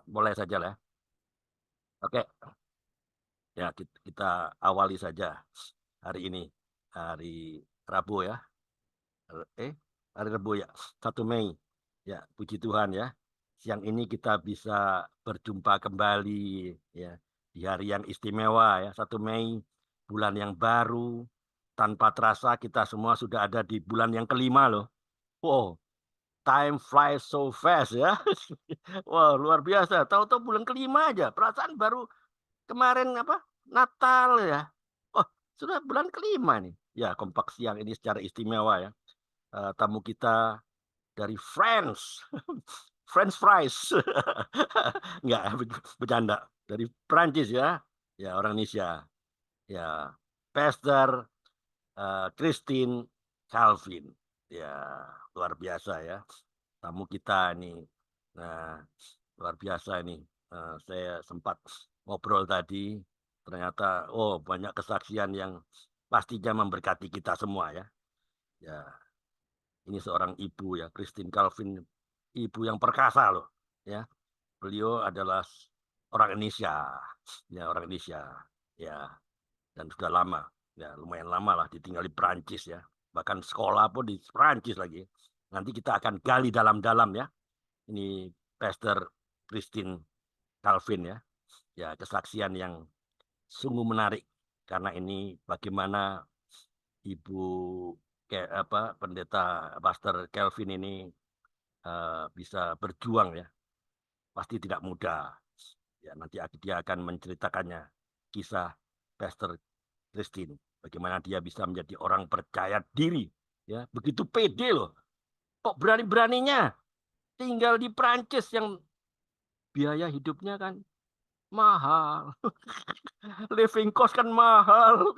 boleh saja lah. Oke, ya kita awali saja hari ini, hari Rabu ya. Eh, hari Rabu ya, 1 Mei. Ya, puji Tuhan ya. Siang ini kita bisa berjumpa kembali ya di hari yang istimewa ya, 1 Mei, bulan yang baru. Tanpa terasa kita semua sudah ada di bulan yang kelima loh. Wow, time flies so fast ya. Wah, luar biasa. Tahu-tahu bulan kelima aja. Perasaan baru kemarin apa? Natal ya. Oh, sudah bulan kelima nih. Ya, kompak siang ini secara istimewa ya. Tamu kita dari France, French fries. Enggak, bercanda. Dari Prancis ya. Ya, orang Indonesia. Ya, Pastor Christine Calvin. Ya, luar biasa ya. Tamu kita nih. Nah, luar biasa ini. Saya sempat ngobrol tadi, ternyata oh banyak kesaksian yang pastinya memberkati kita semua ya. Ya, ini seorang ibu ya, Christine Calvin, ibu yang perkasa loh, ya. Beliau adalah orang Indonesia, ya orang Indonesia, ya, dan sudah lama, ya lumayan lama lah ditinggal di Perancis ya. Bahkan sekolah pun di Perancis lagi. Nanti kita akan gali dalam-dalam ya. Ini Pastor Christine Calvin ya, ya kesaksian yang sungguh menarik karena ini bagaimana Ibu kayak apa pendeta Pastor Kelvin ini bisa berjuang ya, pasti tidak mudah. Ya, nanti dia akan menceritakannya kisah Pastor Christine, bagaimana dia bisa menjadi orang percaya diri, ya begitu pede loh, kok berani-beraninya tinggal di Prancis yang biaya hidupnya kan mahal, living cost kan mahal,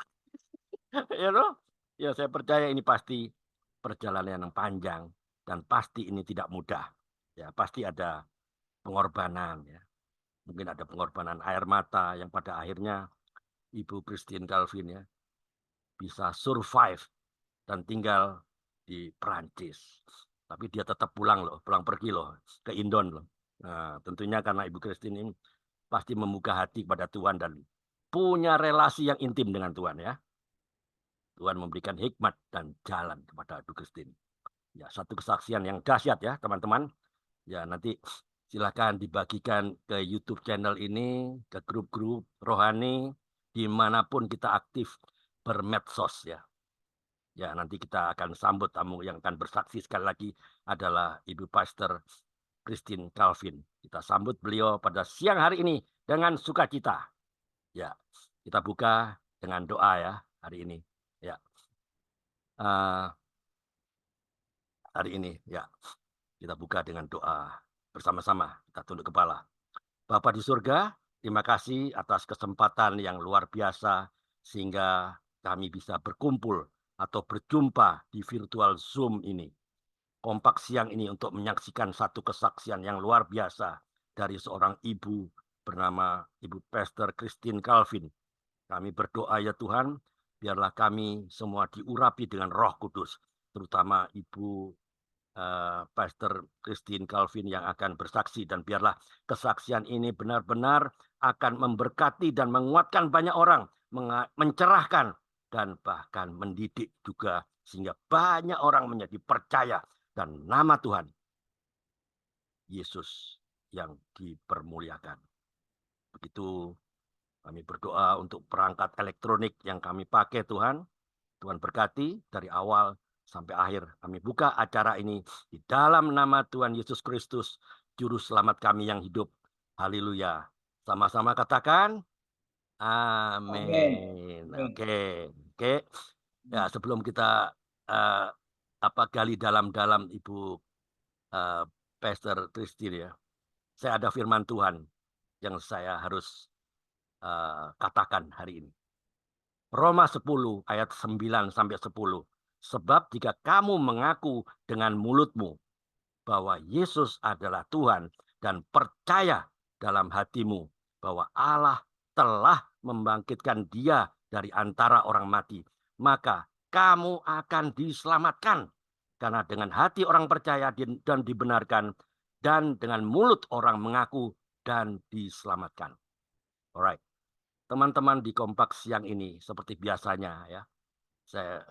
ya loh. Ya saya percaya ini pasti perjalanan yang panjang dan pasti ini tidak mudah. Ya pasti ada pengorbanan ya. Mungkin ada pengorbanan air mata yang pada akhirnya Ibu Christine Calvin ya bisa survive dan tinggal di Perancis. Tapi dia tetap pulang loh, pulang pergi loh ke Indon loh. Nah, tentunya karena Ibu Christine ini pasti membuka hati kepada Tuhan dan punya relasi yang intim dengan Tuhan ya. Tuhan memberikan hikmat dan jalan kepada Ibu Christine. Ya, satu kesaksian yang dahsyat ya, teman-teman. Ya, nanti silakan dibagikan ke YouTube channel ini, ke grup-grup rohani, dimanapun kita aktif bermedsos ya. Ya, nanti kita akan sambut tamu yang akan bersaksi sekali lagi adalah Ibu Pastor Christine Calvin. Kita sambut beliau pada siang hari ini dengan sukacita. Ya, kita buka dengan doa ya hari ini. Ya, uh, hari ini ya kita buka dengan doa bersama-sama. Kita tunduk kepala. Bapa di surga, terima kasih atas kesempatan yang luar biasa sehingga kami bisa berkumpul atau berjumpa di virtual Zoom ini. Kompak siang ini untuk menyaksikan satu kesaksian yang luar biasa dari seorang ibu bernama Ibu Pastor Christine Calvin. Kami berdoa ya Tuhan, biarlah kami semua diurapi dengan Roh Kudus, terutama Ibu Pastor Christine Calvin yang akan bersaksi dan biarlah kesaksian ini benar-benar akan memberkati dan menguatkan banyak orang, mencerahkan dan bahkan mendidik juga sehingga banyak orang menjadi percaya dan nama Tuhan Yesus yang dipermuliakan. Begitu kami berdoa untuk perangkat elektronik yang kami pakai Tuhan. Tuhan berkati dari awal sampai akhir. Kami buka acara ini di dalam nama Tuhan Yesus Kristus, Juru Selamat kami yang hidup. Haleluya. Sama-sama katakan, Amin. amin. Amin. Oke, oke. Ya, sebelum kita uh, gali dalam-dalam Ibu uh, Pastor Christine ya, saya ada firman Tuhan yang saya harus katakan hari ini. Roma 10 ayat 9 sampai 10. Sebab jika kamu mengaku dengan mulutmu bahwa Yesus adalah Tuhan dan percaya dalam hatimu bahwa Allah telah membangkitkan dia dari antara orang mati, maka kamu akan diselamatkan. Karena dengan hati orang percaya dan dibenarkan, dan dengan mulut orang mengaku dan diselamatkan. Alright, teman-teman di Kompak siang ini seperti biasanya ya, saya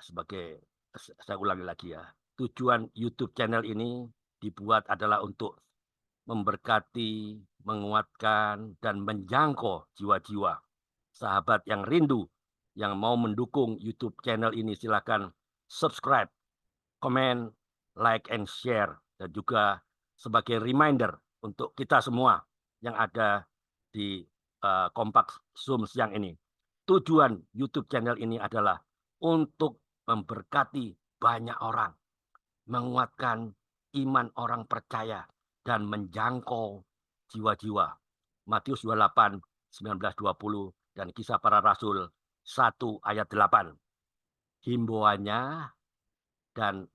ulangi lagi ya, tujuan YouTube channel ini dibuat adalah untuk memberkati, menguatkan, dan menjangkau jiwa-jiwa sahabat yang rindu, yang mau mendukung YouTube channel ini. Silakan subscribe, komen, like, and share. Dan juga sebagai reminder untuk kita semua yang ada di Kompak Zoom siang ini. Tujuan YouTube channel ini adalah untuk memberkati banyak orang, menguatkan iman orang percaya, dan menjangkau jiwa-jiwa. Matius 28, 19-20, dan Kisah Para Rasul 1 ayat 8. Himbauannya dan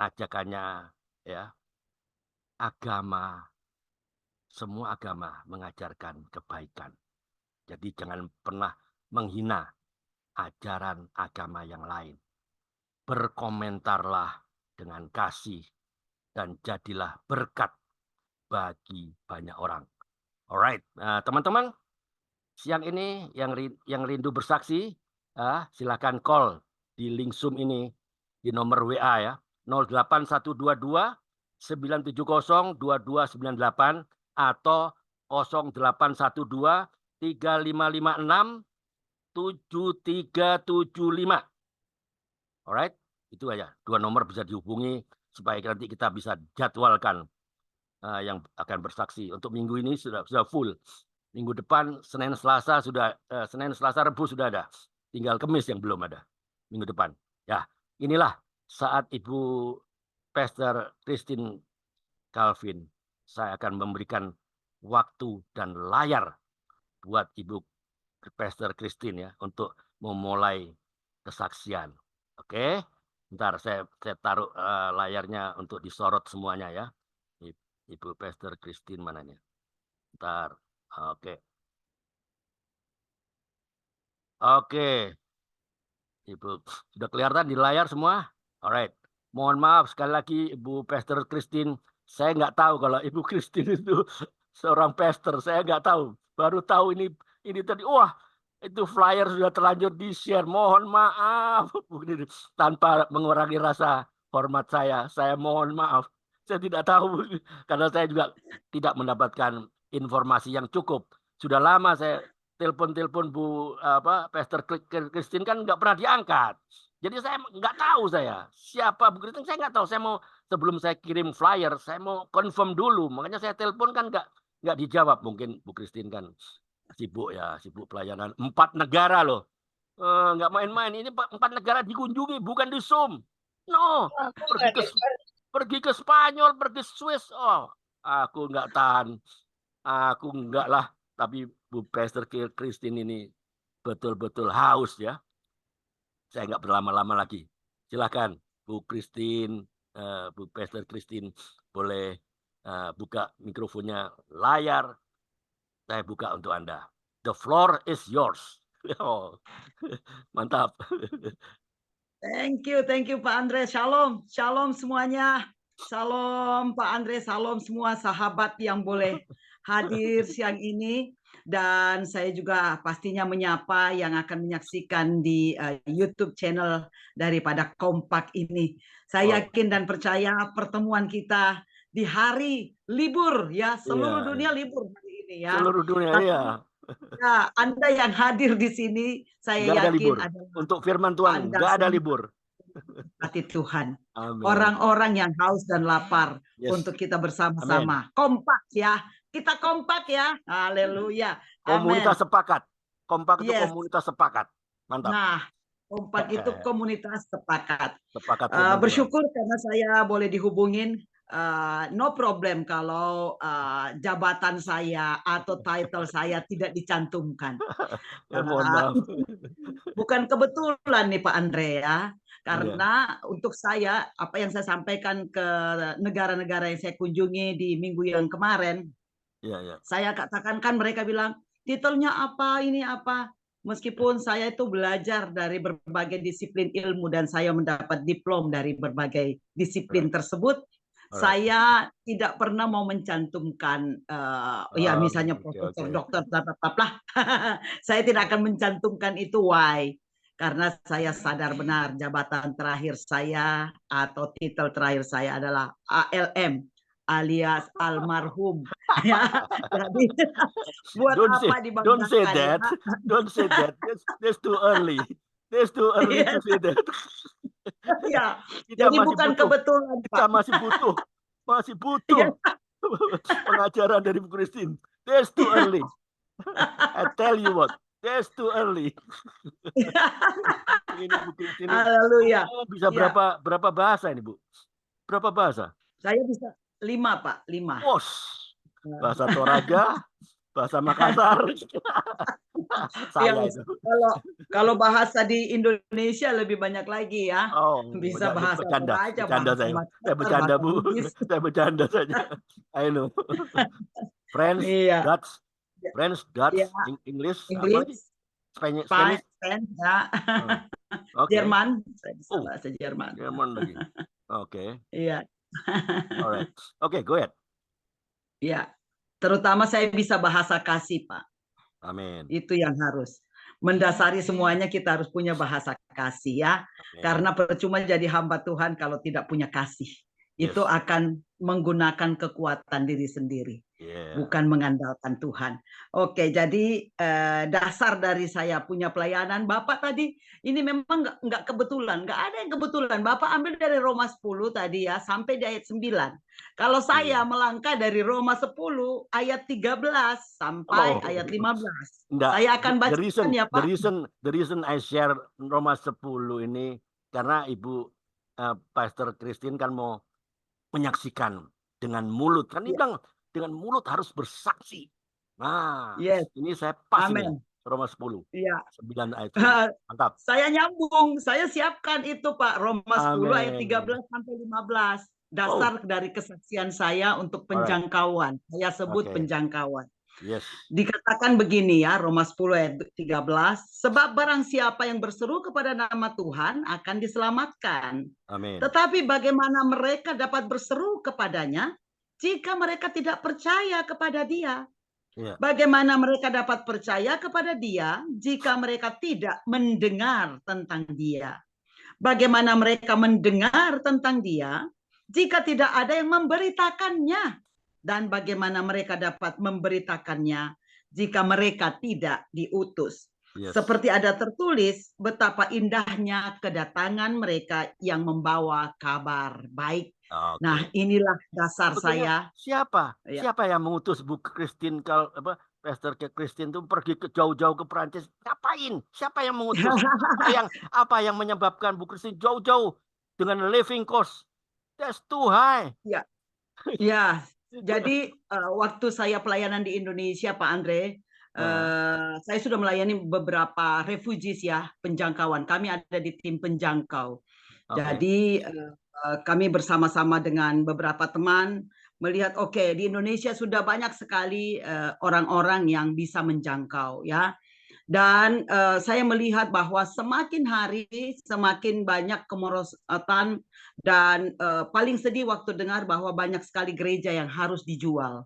ajakannya ya, semua agama mengajarkan kebaikan. Jadi jangan pernah menghina ajaran agama yang lain. Berkomentarlah dengan kasih dan jadilah berkat bagi banyak orang. Alright, teman-teman, siang ini yang rindu bersaksi, silakan call di link Zoom ini di nomor WA ya, 08122 970 2298 atau 0812 3556 7375. Alright, itu aja. Dua nomor bisa dihubungi supaya nanti kita bisa jadwalkan yang akan bersaksi. Untuk minggu ini sudah full. Minggu depan Senin Selasa Rabu sudah ada. Tinggal Kamis yang belum ada. Minggu depan. Ya, inilah saat Ibu Pastor Christine Calvin, saya akan memberikan waktu dan layar buat Ibu Pastor Christine ya untuk memulai kesaksian. Oke, bentar saya taruh layarnya untuk disorot semuanya ya. Ibu Pastor Christine mananya? Bentar. Oke. Oke. Ibu sudah kelihatan di layar semua? Alright. Mohon maaf sekali lagi Ibu Pastor Christine. Saya nggak tahu kalau Ibu Christine itu seorang pastor. Saya nggak tahu. Baru tahu ini tadi. Wah, itu flyer sudah terlanjur di-share. Mohon maaf. Tanpa mengurangi rasa hormat saya. Saya mohon maaf. Saya tidak tahu karena saya juga tidak mendapatkan informasi yang cukup. Sudah lama saya telepon Bu Pastor Christine kan nggak pernah diangkat. Jadi saya nggak tahu siapa Bu Christine, saya nggak tahu. Saya mau sebelum saya kirim flyer, saya mau confirm dulu. Makanya saya telepon kan nggak dijawab. Mungkin Bu Christine kan sibuk pelayanan 4 negara loh. Nggak main-main. Ini 4 negara dikunjungi, bukan di Zoom. No, pergi ke Spanyol, pergi Swiss. Oh, aku nggak tahan. Aku enggak lah. Tapi Bu Pastor Christine ini betul-betul haus ya. Saya nggak berlama-lama lagi. Silakan Bu Christine, Bu Pastor Christine boleh buka mikrofonnya, layar. Saya buka untuk Anda. The floor is yours. Oh, mantap. Thank you Pak Andre. Shalom, shalom semuanya. Shalom Pak Andre, shalom semua sahabat yang boleh hadir siang ini. Dan saya juga pastinya menyapa yang akan menyaksikan di YouTube channel daripada Kompak ini. Saya yakin dan percaya pertemuan kita di hari libur ya, seluruh dunia libur hari ini ya. Seluruh dunia ya. Ya, Anda yang hadir di sini, saya nggak ada yakin libur. adalah Untuk firman Tuhan, Anda nggak ada libur. hati Tuhan. Amin. Orang-orang yang haus dan lapar untuk kita bersama-sama. Kompak ya. Kita kompak ya. Haleluya. Komunitas sepakat. Kompak itu komunitas sepakat. Mantap. Nah, kompak itu komunitas sepakat. Sepakat bersyukur karena saya boleh dihubungin. No problem kalau jabatan saya atau title saya tidak dicantumkan. Mohon maaf. Bukan kebetulan nih Pak Andre ya. Karena untuk saya, apa yang saya sampaikan ke negara-negara yang saya kunjungi di minggu yang kemarin, saya katakan kan mereka bilang, titelnya apa, ini apa. Meskipun saya itu belajar dari berbagai disiplin ilmu dan saya mendapat diplom dari berbagai disiplin tersebut, saya tidak pernah mau mencantumkan, ya misalnya profesor, dokter, bla bla bla. Saya tidak akan mencantumkan itu. Why? Karena saya sadar benar jabatan terakhir saya atau titel terakhir saya adalah ALM alias almarhum. Ya, jadi buat Don't say, apa don't say dibanggakan ya? that. Don't say that. That's too early. That's too early to Iya, say that. ya. Kita Jadi masih bukan butuh, kebetulan, kita Pak. masih butuh Iya. pengajaran dari Bu Christine. That's too early. I tell you what, that's too early. Ini Bu Christine ini Haleluya. bisa Ya, berapa bahasa ini, Bu? Berapa bahasa? saya bisa 5, Pak, 5. Wos, bahasa Toraja, bahasa Makassar. Ya, Saya itu. kalau bahasa di Indonesia lebih banyak lagi ya. Oh, Bisa bahasa bercanda, Toraja, bercanda bahasa saya Makassar, bercanda bahasa Bu, Bugis. saya bercanda saja. I know. French, Iya. Dutch, Ya, English, apa lagi? English, Spanish. Spanish, ya. Oke. Jerman, saya bisa Oh, bahasa Jerman. Jerman lagi. Oke. Iya. Alright. Oke, go ahead. Ya, terutama saya bisa bahasa kasih, Pak. Amin. Itu yang harus. Mendasari semuanya kita harus punya bahasa kasih ya. Amin. Karena percuma jadi hamba Tuhan kalau tidak punya kasih. Yes. Itu akan menggunakan kekuatan diri sendiri. Yeah. Bukan mengandalkan Tuhan. Oke, jadi dasar dari saya punya pelayanan Bapak tadi, ini memang nggak kebetulan, nggak ada yang kebetulan. Bapak ambil dari Roma 10 tadi ya, sampai di ayat 9. Kalau saya melangkah dari Roma 10 ayat 13 sampai ayat 15. Enggak, Saya akan bacakan ya Pak. The reason I share Roma 10 ini, karena Ibu Pastor Christine kan mau menyaksikan dengan mulut. Kan dia bilang, dengan mulut harus bersaksi. Nah, ini saya pas ini, Roma 10. Iya. 9 ayat. Mantap. Saya nyambung, saya siapkan itu Pak, Roma 10 ayat 13 sampai 15. Dasar dari kesaksian saya untuk penjangkauan. Saya sebut penjangkauan. Yes. Dikatakan begini ya, Roma 10 ayat 13, sebab barang siapa yang berseru kepada nama Tuhan akan diselamatkan. Amin. Tetapi bagaimana mereka dapat berseru kepadanya jika mereka tidak percaya kepada Dia? Yeah. Bagaimana mereka dapat percaya kepada Dia jika mereka tidak mendengar tentang Dia? Bagaimana mereka mendengar tentang Dia jika tidak ada yang memberitakannya? Dan bagaimana mereka dapat memberitakannya jika mereka tidak diutus? Yes. Seperti ada tertulis, betapa indahnya kedatangan mereka yang membawa kabar baik. Okay. Nah, inilah dasar saya. Siapa? Ya. Siapa yang mengutus Bu Christine kalau Pastor Christine itu pergi ke jauh-jauh ke Perancis? Ngapain? Siapa yang mengutus? apa yang menyebabkan Bu Christine jauh-jauh dengan living cost? That's too high. Ya. Ya. Jadi waktu saya pelayanan di Indonesia, Pak Andre, saya sudah melayani beberapa refugees ya, penjangkauan. Kami ada di tim penjangkau. Jadi kami bersama-sama dengan beberapa teman melihat, di Indonesia sudah banyak sekali orang-orang yang bisa menjangkau ya. Dan saya melihat bahwa semakin hari semakin banyak kemerosotan dan paling sedih waktu dengar bahwa banyak sekali gereja yang harus dijual,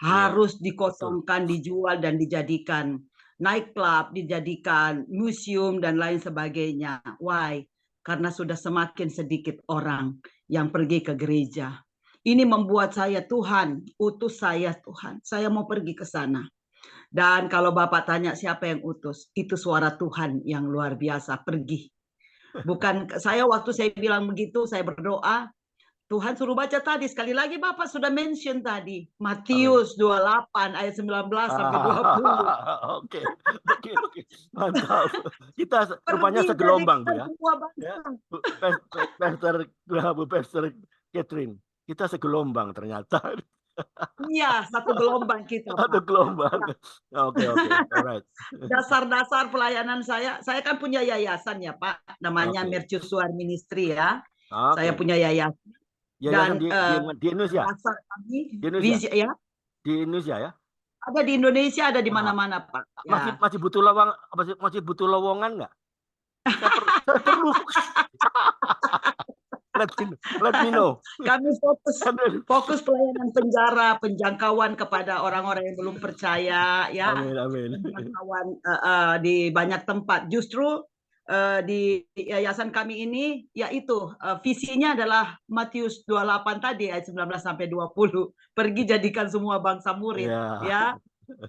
harus dikosongkan, dijual dan dijadikan nightclub, dijadikan museum dan lain sebagainya. Why? Karena sudah semakin sedikit orang yang pergi ke gereja. Ini membuat saya, Tuhan, utus saya Tuhan. Saya mau pergi ke sana. Dan kalau Bapak tanya siapa yang utus, itu suara Tuhan yang luar biasa, pergi. Bukan saya waktu saya bilang begitu, saya berdoa, Tuhan suruh baca tadi, sekali lagi Bapak sudah mention tadi, Matius 28 ayat 19 sampai 20. Oke. Mantap. Kita rupanya segelombang Bu ya. Pastor Catherine, kita segelombang ternyata. Iya, satu gelombang kita. Satu gelombang. Oke. Alright. Dasar-dasar pelayanan saya kan punya yayasan ya Pak, namanya Mercusuar Ministry ya. Saya punya yayasan. Dan di Indonesia. Dasar kami, di Indonesia. Ya. Di Indonesia ya. Ada di Indonesia, ada di mana-mana Pak. Ya. Masih butuh lowongan nggak? Saya perlu. let me know. Kami fokus pelayanan penjara, penjangkauan kepada orang-orang yang belum percaya, ya, Amin, amin. penjangkauan di banyak tempat. Justru di yayasan kami ini, yaitu visinya adalah Matius 28 tadi ayat 19 sampai 20. Pergi jadikan semua bangsa murid, ya.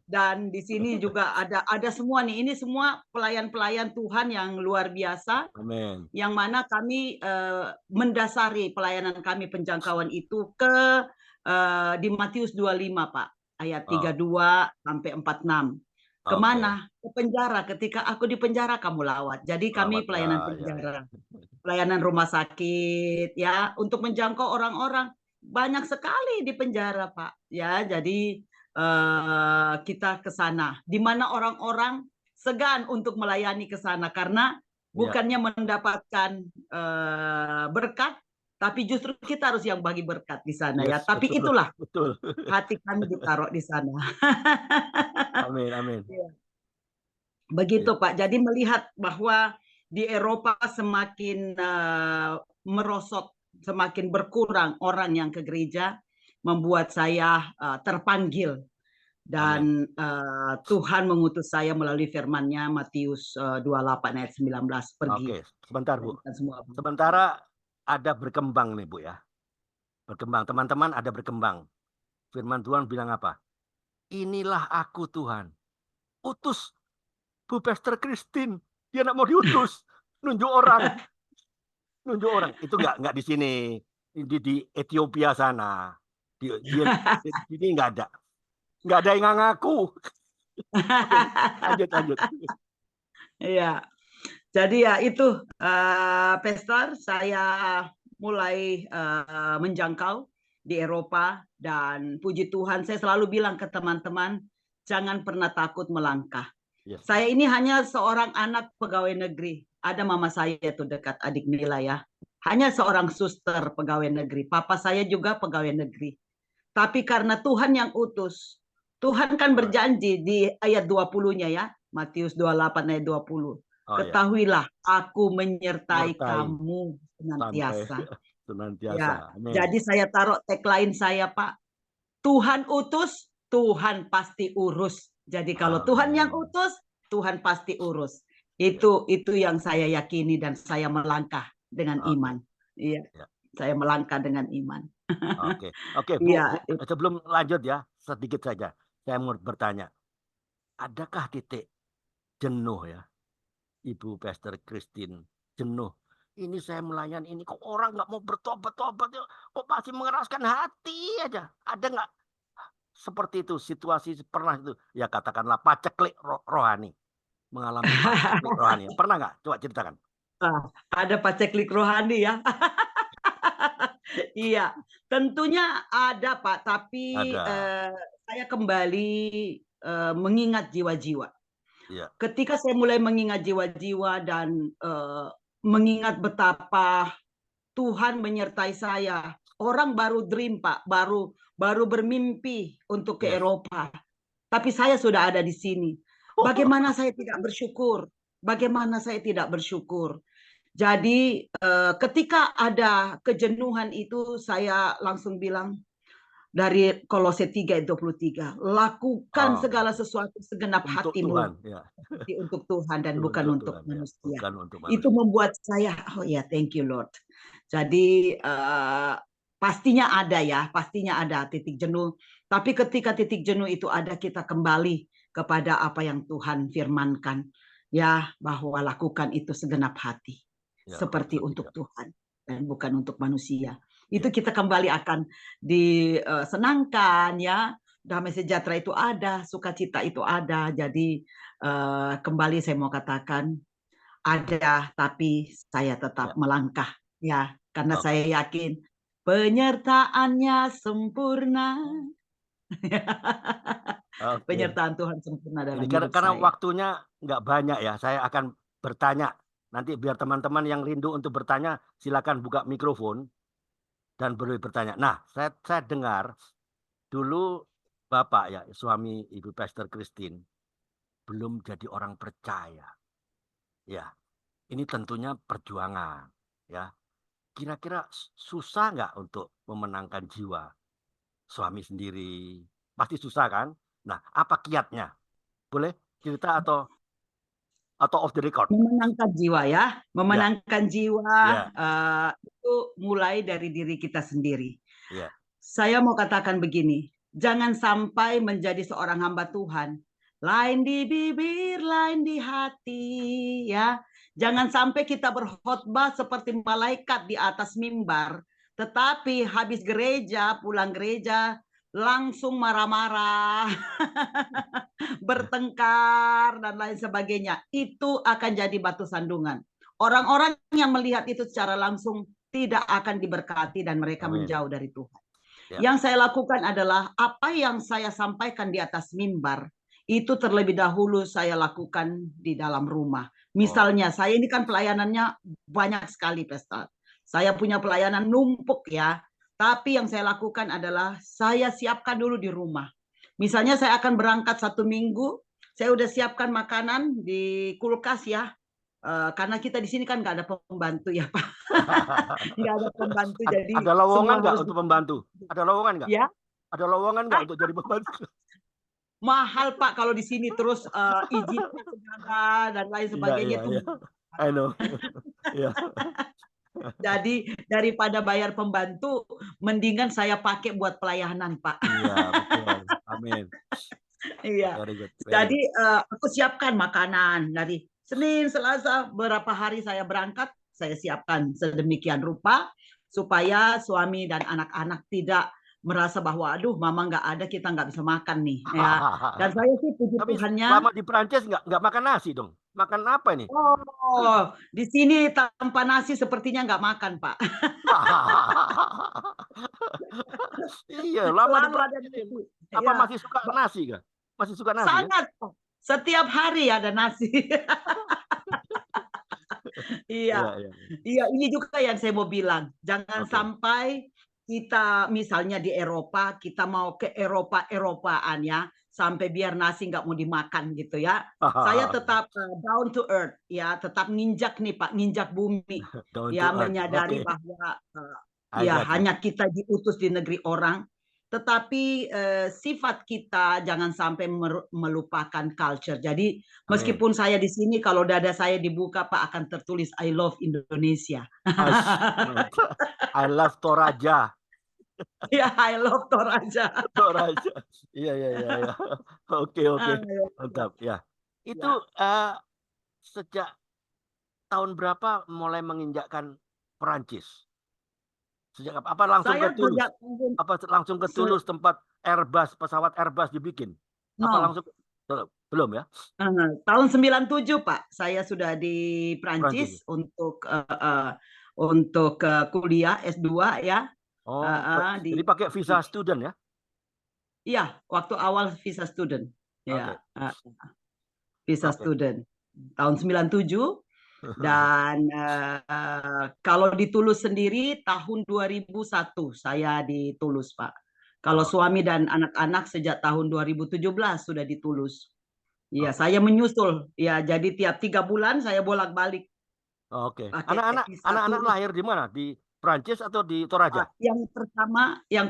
Dan di sini juga ada semua nih. Ini semua pelayan-pelayan Tuhan yang luar biasa. Amin. Yang mana kami mendasari pelayanan kami penjangkauan itu ke di Matius 25, Pak, ayat 32 sampai 46. Kemana? Ke penjara. Ketika aku di penjara, kamu lawat. Jadi kami Lawat, pelayanan ya. penjara, pelayanan rumah sakit, ya, untuk menjangkau orang-orang. Banyak sekali di penjara, Pak. Ya, jadi kita ke sana. Di mana orang-orang segan untuk melayani ke sana karena bukannya mendapatkan berkat, tapi justru kita harus yang bagi berkat di sana, ya. Tapi Betul, itulah betul. hati kami ditaruh di sana. Amin, amin. Begitu, Pak. Jadi melihat bahwa di Eropa semakin merosot, semakin berkurang orang yang ke gereja, membuat saya terpanggil. Dan Tuhan mengutus saya melalui firman-Nya Matius 28 ayat 19, pergi. Oke, sebentar, Bu. Semua. Sementara ada berkembang nih, Bu, ya. Berkembang, teman-teman ada berkembang. Firman Tuhan bilang apa? Inilah aku Tuhan. Utus Bu Pastor Christine. Dia nak mau diutus. Nunjuk orang. Nunjuk orang. Itu nggak di sini. Di Ethiopia sana. Di sini nggak ada. Nggak ada yang ngaku. Oke, lanjut. Iya. Jadi ya itu, Pastor, saya mulai menjangkau di Eropa, dan puji Tuhan saya selalu bilang ke teman-teman, jangan pernah takut melangkah. Yes. Saya ini hanya seorang anak pegawai negeri. Ada mama saya tuh dekat, adik Mila, ya. Hanya seorang suster pegawai negeri. Papa saya juga pegawai negeri. Tapi karena Tuhan yang utus, Tuhan kan berjanji di ayat 20-nya, ya. Matius 28 ayat 20. Ketahuilah, aku menyertai kamu senantiasa. Ya, jadi saya taruh tagline saya, Pak. Tuhan utus, Tuhan pasti urus. Jadi kalau Tuhan yang utus, Tuhan pasti urus. Itu yang saya yakini, dan saya melangkah dengan iman. Iya, saya melangkah dengan iman. Oke, Bu. Ya. Sebelum lanjut, ya, sedikit saja. Saya mau bertanya, adakah titik jenuh, ya, Ibu Pastor Christine? Jenuh. Ini saya melayani ini, kok orang nggak mau bertobat-tobat, kok masih mengeraskan hati aja. Ada nggak seperti itu situasi pernah itu? Ya katakanlah paceklik rohani, mengalami paceklik rohani. Pernah nggak? Coba ceritakan. Ada paceklik rohani, ya. Iya, tentunya ada, Pak. Tapi saya kembali mengingat jiwa-jiwa. Ya. Ketika saya mulai mengingat jiwa-jiwa dan mengingat betapa Tuhan menyertai saya, orang baru dream, Pak, baru bermimpi untuk ke Eropa. Tapi saya sudah ada di sini. Bagaimana saya tidak bersyukur? Bagaimana saya tidak bersyukur? Jadi ketika ada kejenuhan itu, saya langsung bilang dari Kolose 3 ayat 23, lakukan segala sesuatu segenap untuk hatimu. Tuhan, ya. Untuk Tuhan dan bukan untuk Tuhan, manusia. Ya. Bukan untuk manusia. Itu membuat saya, oh ya, thank you Lord. Jadi pastinya ada, ya, pastinya ada titik jenuh. Tapi ketika titik jenuh itu ada, kita kembali kepada apa yang Tuhan firmankan, ya, bahwa lakukan itu segenap hati, ya, seperti untuk Tuhan dan bukan untuk manusia. Itu kita kembali akan disenangkan, ya. Damai sejahtera itu ada, sukacita itu ada. Jadi kembali saya mau katakan, ada, tapi saya tetap melangkah, ya, karena saya yakin penyertaannya sempurna. Penyertaan Tuhan sempurna dalam hidup karena saya. waktunya nggak banyak, ya, saya akan bertanya. Nanti biar teman-teman yang rindu untuk bertanya, silakan buka mikrofon dan boleh bertanya. Nah, saya dengar dulu Bapak, ya, suami Ibu Pastor Christine, belum jadi orang percaya. Ya, ini tentunya perjuangan, ya. kira-kira susah nggak untuk memenangkan jiwa suami sendiri? Pasti susah kan? Nah, apa kiatnya? Boleh cerita atau off the record? Memenangkan jiwa ya, Ya, memenangkan jiwa ya, itu mulai dari diri kita sendiri. ya. Saya mau katakan begini, jangan sampai menjadi seorang hamba Tuhan. Lain di bibir, lain di hati, ya. Jangan sampai kita berkhotbah seperti malaikat di atas mimbar, tetapi habis gereja, pulang gereja, langsung marah-marah, bertengkar, dan lain sebagainya. Itu akan jadi batu sandungan. Orang-orang yang melihat itu secara langsung tidak akan diberkati dan mereka Amin. menjauh dari Tuhan. Ya. Yang saya lakukan adalah apa yang saya sampaikan di atas mimbar, itu terlebih dahulu saya lakukan di dalam rumah. Oh, Misalnya, saya ini kan pelayanannya banyak sekali, Pastor. Saya punya pelayanan numpuk ya, tapi yang saya lakukan adalah saya siapkan dulu di rumah. Misalnya saya akan berangkat 1 minggu, saya udah siapkan makanan di kulkas ya, karena kita di sini kan nggak ada pembantu ya Pak, nggak ada pembantu, jadi Ada semua lowongan nggak harus untuk pembantu? Ada lowongan nggak? ya. Ada lowongan nggak untuk jadi pembantu? Mahal Pak kalau di sini, terus izinnya segala dan lain Iya, sebagainya iya, itu. iya. I know. Iya. Jadi daripada bayar pembantu, mendingan saya pakai buat pelayanan Pak. Iya, betul. Amin. Iya. Very good, very Jadi good. aku siapkan makanan dari Senin, Selasa, berapa hari saya berangkat, saya siapkan sedemikian rupa supaya suami dan anak-anak tidak merasa bahwa aduh mama nggak ada, kita nggak bisa makan nih ya. Dan saya sih puji Tapi Tuhannya. selama di Prancis nggak makan nasi dong? Makan apa ini? Oh, di sini tanpa nasi sepertinya nggak makan, Pak. Iya, lama di Selalu ada Prancis ini. nasi. Apa Ya, masih suka nasi kah? Masih suka nasi kan? sangat, Pak. Setiap hari ada nasi. Iya, Iya, iya. iya. Ini juga yang saya mau bilang. Jangan Oke. sampai kita misalnya di Eropa, kita mau ke Eropa-Eropaan ya, sampai biar nasi nggak mau dimakan gitu ya. Saya tetap down to earth ya, tetap nginjak nih Pak, nginjak bumi. Down to Ya, earth. menyadari Oke. bahwa I ya got you. hanya kita diutus di negeri orang, tetapi sifat kita jangan sampai melupakan culture. Jadi Amin. meskipun saya di sini, kalau dada saya dibuka Pak, akan tertulis I love Indonesia. Ash, mantap. I love Toraja. Ya, I love Toraja. Toraja. Iya, iya, iya, iya. Oke, oke. Mantap, ya. Itu Ya. eh, sejak tahun berapa mulai menginjakkan Perancis? Sejak apa langsung ke Saya Toulouse? sejak tahun Apa langsung ke Toulouse tempat Airbus, pesawat Airbus dibikin? Apa no, langsung belum, belum ya? tahun 97 Pak, saya sudah di Perancis. Prancis untuk kuliah S2 ya. Oh, Di jadi pakai visa student ya? Iya, waktu awal visa student. Oke, Ya, visa oke. student tahun 97. Dan kalau di Tulus sendiri tahun 2001 saya di Tulus, Pak. Kalau Oke, suami dan anak-anak sejak tahun 2017 sudah di Tulus. Iya, oke, saya menyusul. Ya, jadi tiap 3 bulan saya bolak-balik oke. pakai Anak-anak, visa anak-anak turis. lahir di mana? Di Perancis atau di Toraja? Yang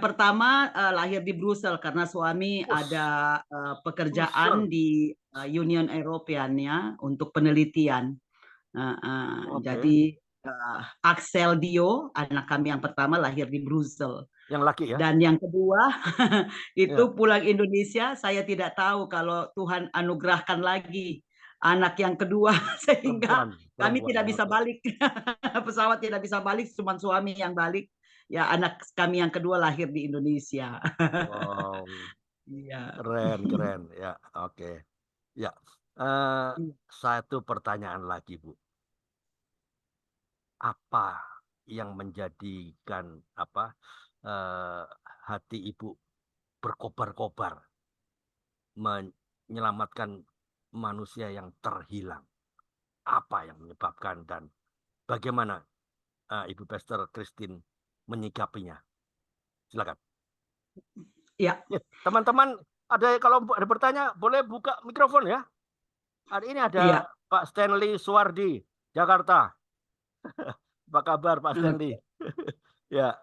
pertama lahir di Brussel karena suami Us, ada Brussel. pekerjaan di Union European ya untuk penelitian. Oke. Jadi Axel Dio, anak kami yang pertama lahir di Brussel. Yang laki ya? Dan yang kedua itu Ya, pulang Indonesia, saya tidak tahu kalau Tuhan anugerahkan lagi anak yang kedua sehingga perempuan, kami perempuan. tidak bisa Oke. balik. Pesawat tidak bisa balik, cuma suami yang balik. Ya, anak kami yang kedua lahir di Indonesia. Wow, Iya. keren, keren. Ya, oke. Ya, eh, satu pertanyaan lagi, Bu. Apa yang menjadikan apa eh, hati Ibu berkobar-kobar menyelamatkan manusia yang terhilang? Apa yang menyebabkan dan bagaimana Ibu Pastor Christine menyikapinya? Silakan. Ya, Ya, teman-teman, ada kalau ada bertanya boleh buka mikrofon ya. Hari ini ada iya. Pak Stanley Suwardi, Jakarta. Apa kabar Pak Oke. Stanley? Ya,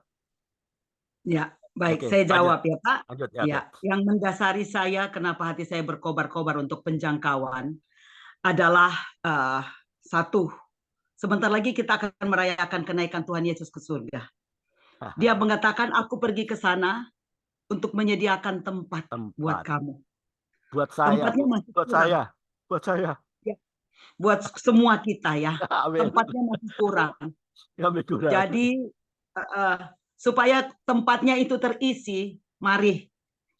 Ya, baik, oke, saya lanjut. jawab ya Pak. Lanjut ya, oke. Ya, yang mendasari saya kenapa hati saya berkobar-kobar untuk penjangkauan adalah uh, satu, sebentar lagi kita akan merayakan kenaikan Tuhan Yesus ke surga. Dia mengatakan, aku pergi ke sana untuk menyediakan tempat buat Tempat. kamu. Buat saya, Tempatnya Bu. masih Buat kurang. saya. Buat saya. Ya, buat semua kita ya. Amin. Tempatnya masih kurang. Amin, Tuhan. Jadi uh, supaya tempatnya itu terisi, mari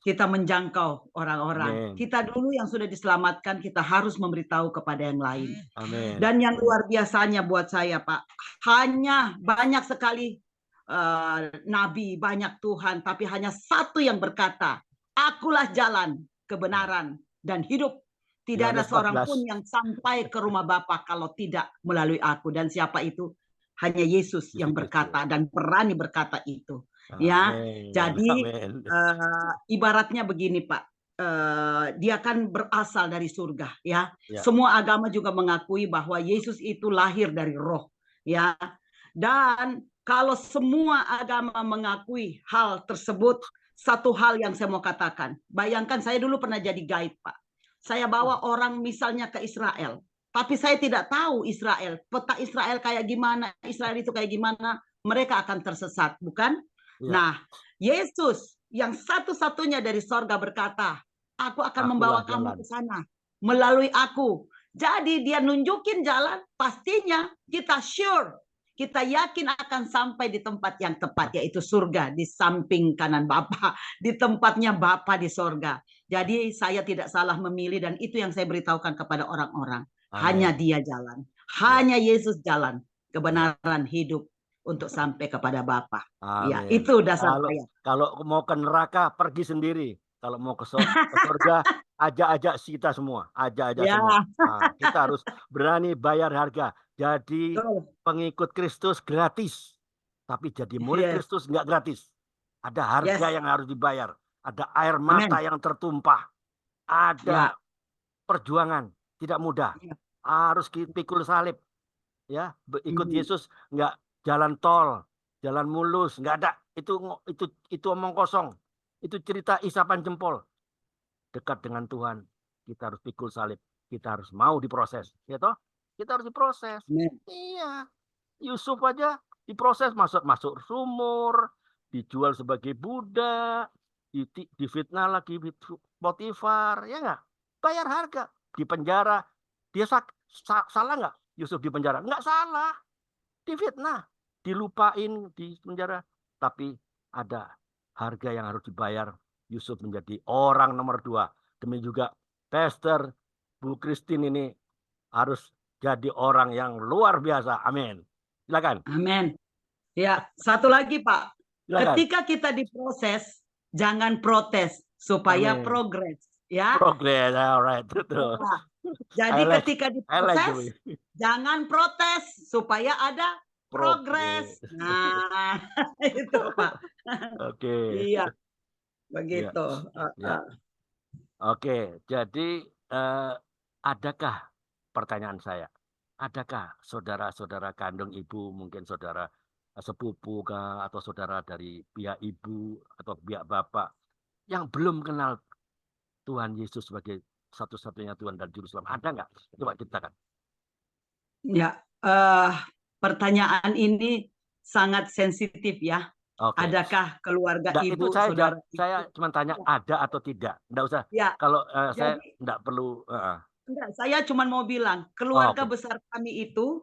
kita menjangkau orang-orang. Amin. Kita dulu yang sudah diselamatkan, kita harus memberitahu kepada yang lain. Amin. Dan yang luar biasanya buat saya, Pak, hanya banyak sekali nabi, banyak Tuhan, tapi hanya satu yang berkata, akulah jalan, kebenaran, dan hidup. Tidak ada Yohanes seorang pun 14. yang sampai ke rumah Bapa kalau tidak melalui aku. Dan siapa itu? Hanya Yesus yang berkata dan berani berkata itu. Ya, Amin. jadi Amin. ibaratnya begini Pak, dia kan berasal dari surga, ya. Ya. Semua agama juga mengakui bahwa Yesus itu lahir dari Roh, ya. Dan kalau semua agama mengakui hal tersebut, satu hal yang saya mau katakan, bayangkan saya dulu pernah jadi guide Pak. Saya bawa orang misalnya ke Israel, tapi saya tidak tahu Israel, peta Israel kayak gimana, Israel itu kayak gimana, mereka akan tersesat, bukan? Ya. Nah, Yesus yang satu-satunya dari sorga berkata, aku akan membawa kamu ke sana melalui aku. Jadi dia nunjukin jalan, pastinya kita sure, kita yakin akan sampai di tempat yang tepat, yaitu surga, di samping kanan Bapa, di tempatnya Bapa di sorga. Jadi saya tidak salah memilih dan itu yang saya beritahukan kepada orang-orang. Hanya dia jalan, hanya Yesus jalan, kebenaran hidup untuk sampai kepada Bapa. Ya, Amin. itu dasar saya. Kalau mau ke neraka pergi sendiri. Kalau mau ke surga ajak-ajak kita semua, ajak-ajak Ya. semua. Nah, kita harus berani bayar harga. Jadi pengikut Kristus gratis. Tapi jadi murid Kristus nggak gratis. Ada harga yang harus dibayar. Ada air mata yang tertumpah. Ada perjuangan. Tidak mudah. Harus pikul salib. Ya, ikut Yesus nggak jalan tol, jalan mulus, nggak ada. Itu omong kosong. Itu cerita isapan jempol. Dekat dengan Tuhan, kita harus pikul salib. Kita harus mau diproses. Ya toh? Kita harus diproses. Iya. Yusuf aja diproses, masuk sumur, dijual sebagai budak, difitnah lagi Potifar, ya nggak? Bayar harga, di penjara. Dia salah nggak Yusuf di penjara? Nggak salah, difitnah, dilupain di penjara. Tapi ada harga yang harus dibayar. Yusuf menjadi orang nomor 2. Demi juga Pastor Bu Christine ini harus jadi orang yang luar biasa. Amin. Silakan. Amin. Ya, satu lagi Pak. Silakan. Ketika kita diproses, jangan protes supaya progres, ya. Progres, alright, betul. Ya. Jadi ketika diproses, jangan protes supaya ada progres. Nah, itu Pak. Oke. Iya, begitu. Ya. Oke, jadi adakah pertanyaan saya? Adakah saudara-saudara kandung ibu, mungkin saudara sepupu kah, atau saudara dari pihak ibu atau pihak bapak yang belum kenal Tuhan Yesus sebagai satu-satunya Tuhan dan Juru Selamat? Ada nggak? Coba ceritakan. Ya, pertanyaan ini sangat sensitif ya. Okay. Adakah keluarga ibu, saudara? Saya cuma tanya ada atau tidak. Nggak usah. Ya. Kalau Jadi, saya nggak perlu. Enggak, saya cuma mau bilang keluarga besar kami itu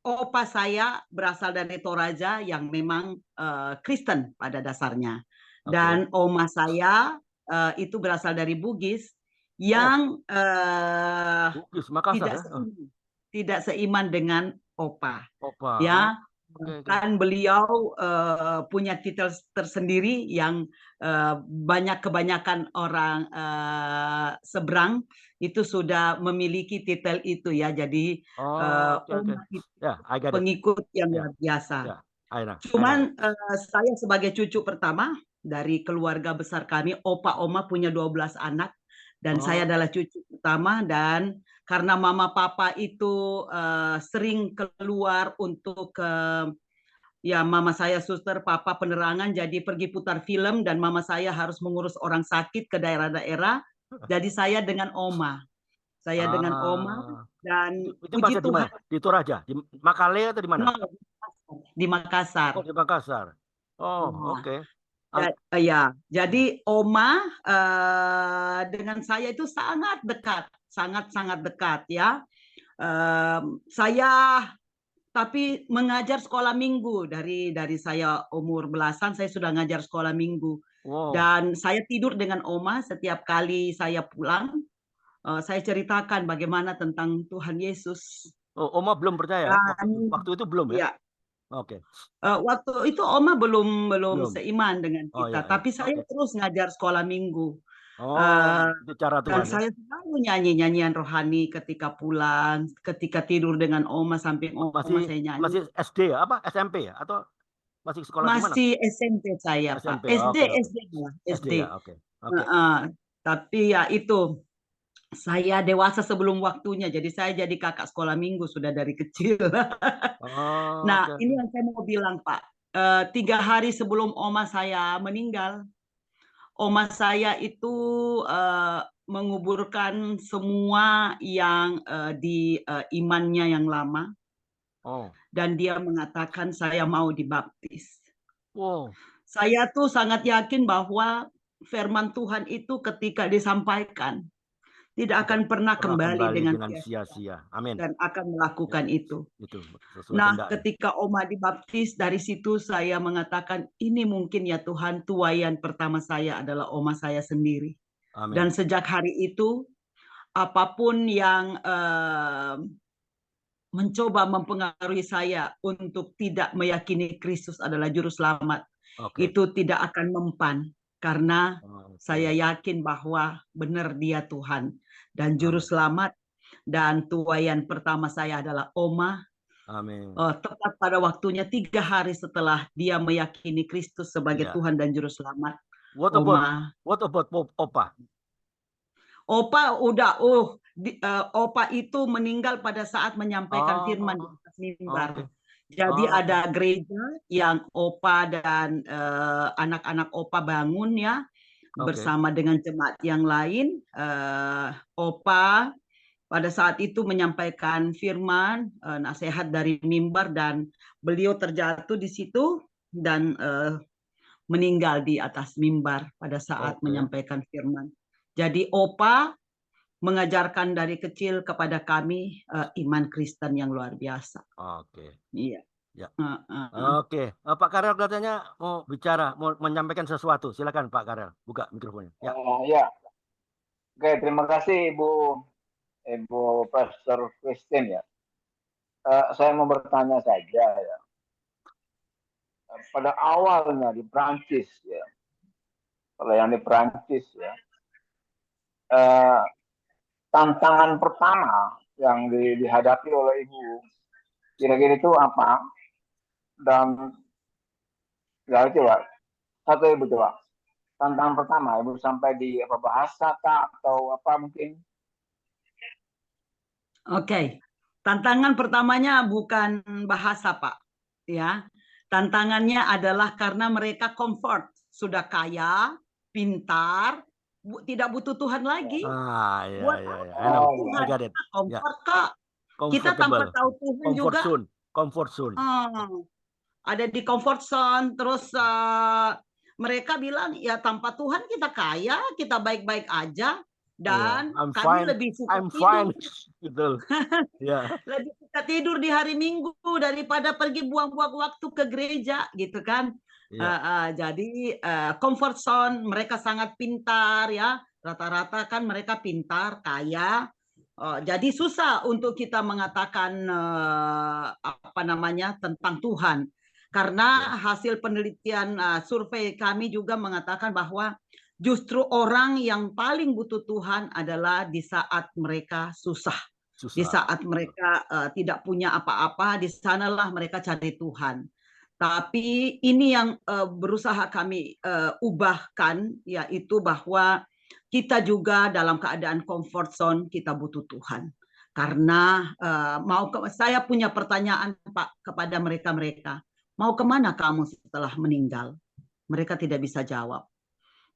opa saya berasal dari Toraja yang memang Kristen pada dasarnya, dan oma saya itu berasal dari Bugis yang Bugis, Makassar, tidak seiman dengan opa. Opa. Ya. Kan beliau punya titel tersendiri yang kebanyakan orang seberang itu sudah memiliki titel itu ya. Jadi pengikut yang luar biasa. Cuman saya sebagai cucu pertama dari keluarga besar kami, opa oma punya 12 anak dan saya adalah cucu utama, dan karena mama papa itu sering keluar untuk ya mama saya suster, papa penerangan, jadi pergi putar film, dan mama saya harus mengurus orang sakit ke daerah-daerah. Jadi saya dengan oma. Saya dengan oma, Ah, dan itu puji bahasa di mana? Tuhan, Di Toraja, di Makale atau di mana? no, di Makassar. Oh, di Makassar. Oh, Nah, oke. Ah, ya, jadi oma dengan saya itu sangat dekat, sangat-sangat dekat ya. Saya tapi mengajar sekolah minggu dari saya umur belasan, saya sudah ngajar sekolah minggu, wow. dan saya tidur dengan oma setiap kali saya pulang. Saya ceritakan bagaimana tentang Tuhan Yesus, Oh, Oma belum percaya ya? dan Waktu itu belum ya? ya, Oke, waktu itu oma belum belum belum. seiman dengan Oh ya, kita, ya. tapi saya Oke. terus ngajar sekolah minggu. Oh, Eh, itu cara dan Tuhan ya. saya selalu nyanyi nyanyian rohani ketika pulang, ketika tidur dengan oma, samping Masih oma saya nyanyi. masih SD ya? Apa SMP ya? Atau masih sekolah di mana? Masih SMP saya, Pak. SMP. SD, Oke, oke. SD lah, SD SD. ya, oke. Oke. Tapi ya itu, saya dewasa sebelum waktunya, jadi saya jadi kakak sekolah minggu sudah dari kecil. Oh, Nah, oke, ini oke. yang saya mau bilang, Pak. 3 hari sebelum oma saya meninggal, oma saya itu menguburkan semua yang di imannya yang lama, Oh, dan dia mengatakan saya mau dibaptis. wow. Saya tuh sangat yakin bahwa firman Tuhan itu ketika disampaikan tidak Tidak akan pernah pernah kembali kembali dengan dengan sia-sia, sia-sia. Amin. dan akan Ya, melakukan itu. itu sesuai Nah, kehendaknya. ketika oma dibaptis, dari situ saya mengatakan, ini mungkin ya Tuhan, tuaian pertama saya adalah oma saya sendiri. Amin. Dan sejak hari itu, apapun yang mencoba mempengaruhi saya untuk tidak meyakini Kristus adalah juru selamat, Oke. itu tidak akan mempan, karena saya Oke. yakin bahwa benar dia Tuhan dan juru Amin. selamat. Dan tuayan pertama saya adalah oma. Amin. Tepat pada waktunya 3 hari setelah dia meyakini Kristus sebagai Ya. Tuhan dan Juru Selamat, What about Oma. Opa? Opa udah, Opa itu meninggal pada saat menyampaikan firman di Oh, atas mimbar. oke. Jadi Oke. ada gereja yang Opa dan anak-anak Opa bangun ya, Oke. bersama dengan jemaat yang lain. Opa pada saat itu menyampaikan firman, nasihat dari mimbar, dan beliau terjatuh di situ dan meninggal di atas mimbar pada saat Oke. menyampaikan firman. Jadi Opa mengajarkan dari kecil kepada kami iman Kristen yang luar biasa. Oke. Iya. Ya. Uh, uh, uh. Oke. Pak Karel katanya mau bicara, mau menyampaikan sesuatu. Silakan Pak Karel, buka mikrofonnya. Ya. Ya, oke, terima kasih Ibu Pastor Christine ya. Saya mau bertanya saja ya. Pada awalnya di Prancis ya, kalau yang di Prancis ya, tantangan pertama yang dihadapi oleh Ibu kira-kira itu apa? Dan ya coba, satu Ibu coba. Tantangan pertama Ibu sampai di apa, bahasa kah atau apa mungkin? Oke. Tantangan pertamanya bukan bahasa, Pak. Ya. Tantangannya adalah karena mereka comfort, sudah kaya, pintar, tidak butuh Tuhan lagi. Ya, Buat ya, ya. apa I know. butuh I Tuhan? got it. Ya. Comfort, Kak. Kita tanpa Comfortable. tahu Tuhan Comfort juga zone. Comfort zone. ada di comfort zone. Terus mereka bilang, ya tanpa Tuhan kita kaya, kita baik-baik aja, dan I'm kami fine. lebih suka I'm fine. tidur. Betul. Ya. Lebih suka tidur di hari Minggu daripada pergi buang-buang waktu ke gereja, gitu kan. Ya. Jadi comfort zone, mereka sangat pintar ya, rata-rata kan mereka pintar, kaya. Jadi susah untuk kita mengatakan apa namanya tentang Tuhan, karena hasil penelitian survei kami juga mengatakan bahwa justru orang yang paling butuh Tuhan adalah di saat mereka susah. Di Susah. saat mereka tidak punya apa-apa, di sanalah mereka cari Tuhan. Tapi ini yang berusaha kami ubahkan, yaitu bahwa kita juga dalam keadaan comfort zone, kita butuh Tuhan. Karena saya punya pertanyaan Pak kepada mereka-mereka. Mau kemana kamu setelah meninggal? Mereka tidak bisa jawab.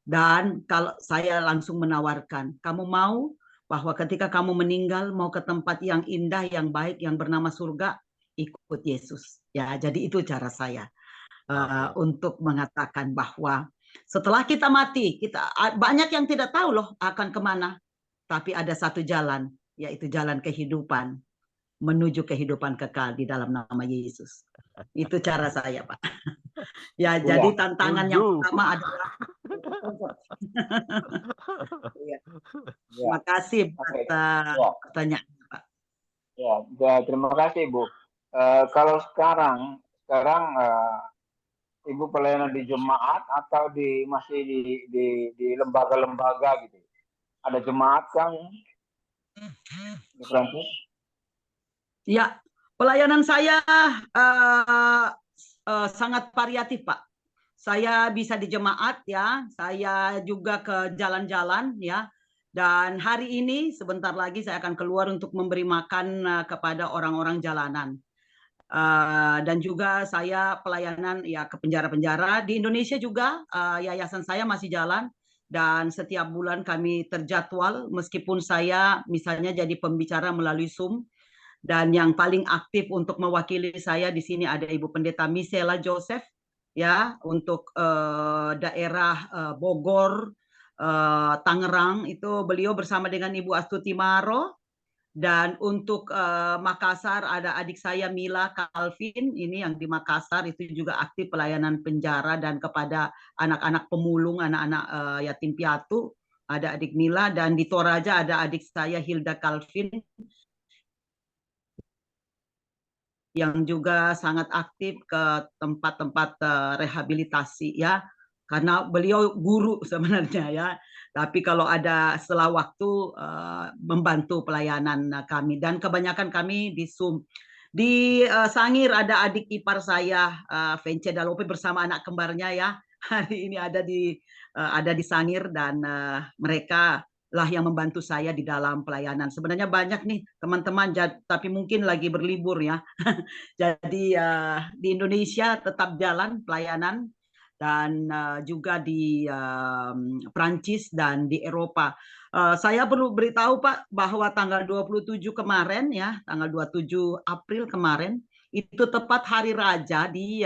Dan kalau saya langsung menawarkan, kamu mau bahwa ketika kamu meninggal mau ke tempat yang indah, yang baik, yang bernama surga, ikut Yesus. Ya, jadi itu cara saya untuk mengatakan bahwa setelah kita mati, banyak yang tidak tahu loh akan kemana, tapi ada satu jalan, yaitu jalan kehidupan menuju kehidupan kekal di dalam nama Yesus. Itu cara saya, Pak. Ya, jadi tantangan yang pertama adalah terima kasih atas pertanyaan, Pak. Ya, terima kasih, Bu. Kalau sekarang Ibu pelayanan di jemaat atau masih di lembaga-lembaga gitu? Ada jemaat kan di Prancis? Ya, pelayanan saya sangat variatif, Pak. Saya bisa di jemaat ya, saya juga ke jalan-jalan ya. Dan hari ini sebentar lagi saya akan keluar untuk memberi makan kepada orang-orang jalanan. Dan juga saya pelayanan ya ke penjara-penjara di Indonesia juga. Yayasan saya masih jalan dan setiap bulan kami terjadwal meskipun saya misalnya jadi pembicara melalui Zoom. Dan yang paling aktif untuk mewakili saya di sini ada Ibu Pendeta Misela Joseph ya, untuk daerah Bogor, Tangerang itu beliau bersama dengan Ibu Astuti Maro. Dan untuk Makassar ada adik saya Mila Calvin, ini yang di Makassar itu juga aktif pelayanan penjara dan kepada anak-anak pemulung, anak-anak yatim piatu, ada adik Mila. Dan di Toraja ada adik saya Hilda Calvin yang juga sangat aktif ke tempat-tempat rehabilitasi ya, karena beliau guru sebenarnya ya, tapi kalau ada setelah waktu membantu pelayanan kami, dan kebanyakan kami di Zoom. Di Sangir ada adik ipar saya Vence Dalope bersama anak kembarnya ya, hari ini ada di Sangir, dan mereka lah yang membantu saya di dalam pelayanan. Sebenarnya banyak nih teman-teman, tapi mungkin lagi berlibur ya. Jadi di Indonesia tetap jalan pelayanan, dan juga di Prancis dan di Eropa. Saya perlu beritahu Pak bahwa tanggal 27 kemarin ya, tanggal 27 April kemarin itu tepat hari raja di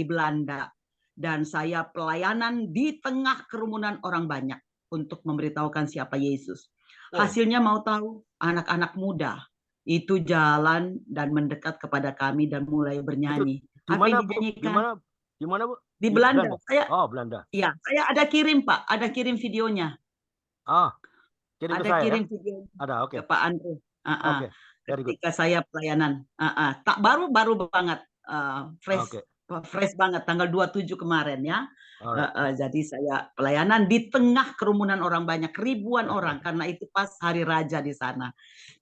Belanda, dan saya pelayanan di tengah kerumunan orang banyak untuk memberitahukan siapa Yesus. Hasilnya mau tahu, anak-anak muda itu jalan dan mendekat kepada kami dan mulai bernyanyi. Di mana, Bu? Di mana, Bu? Di Belanda. Belanda. Iya, saya ada kirim, Pak. Ada kirim videonya. Kirim ke ada saya kirim ya? video Ada, oke. ke Pak Andre. Ketika good. saya pelayanan. Tak baru banget. Fresh banget tanggal 27 kemarin ya. Jadi saya pelayanan di tengah kerumunan orang banyak, ribuan orang, karena itu pas hari raja di sana.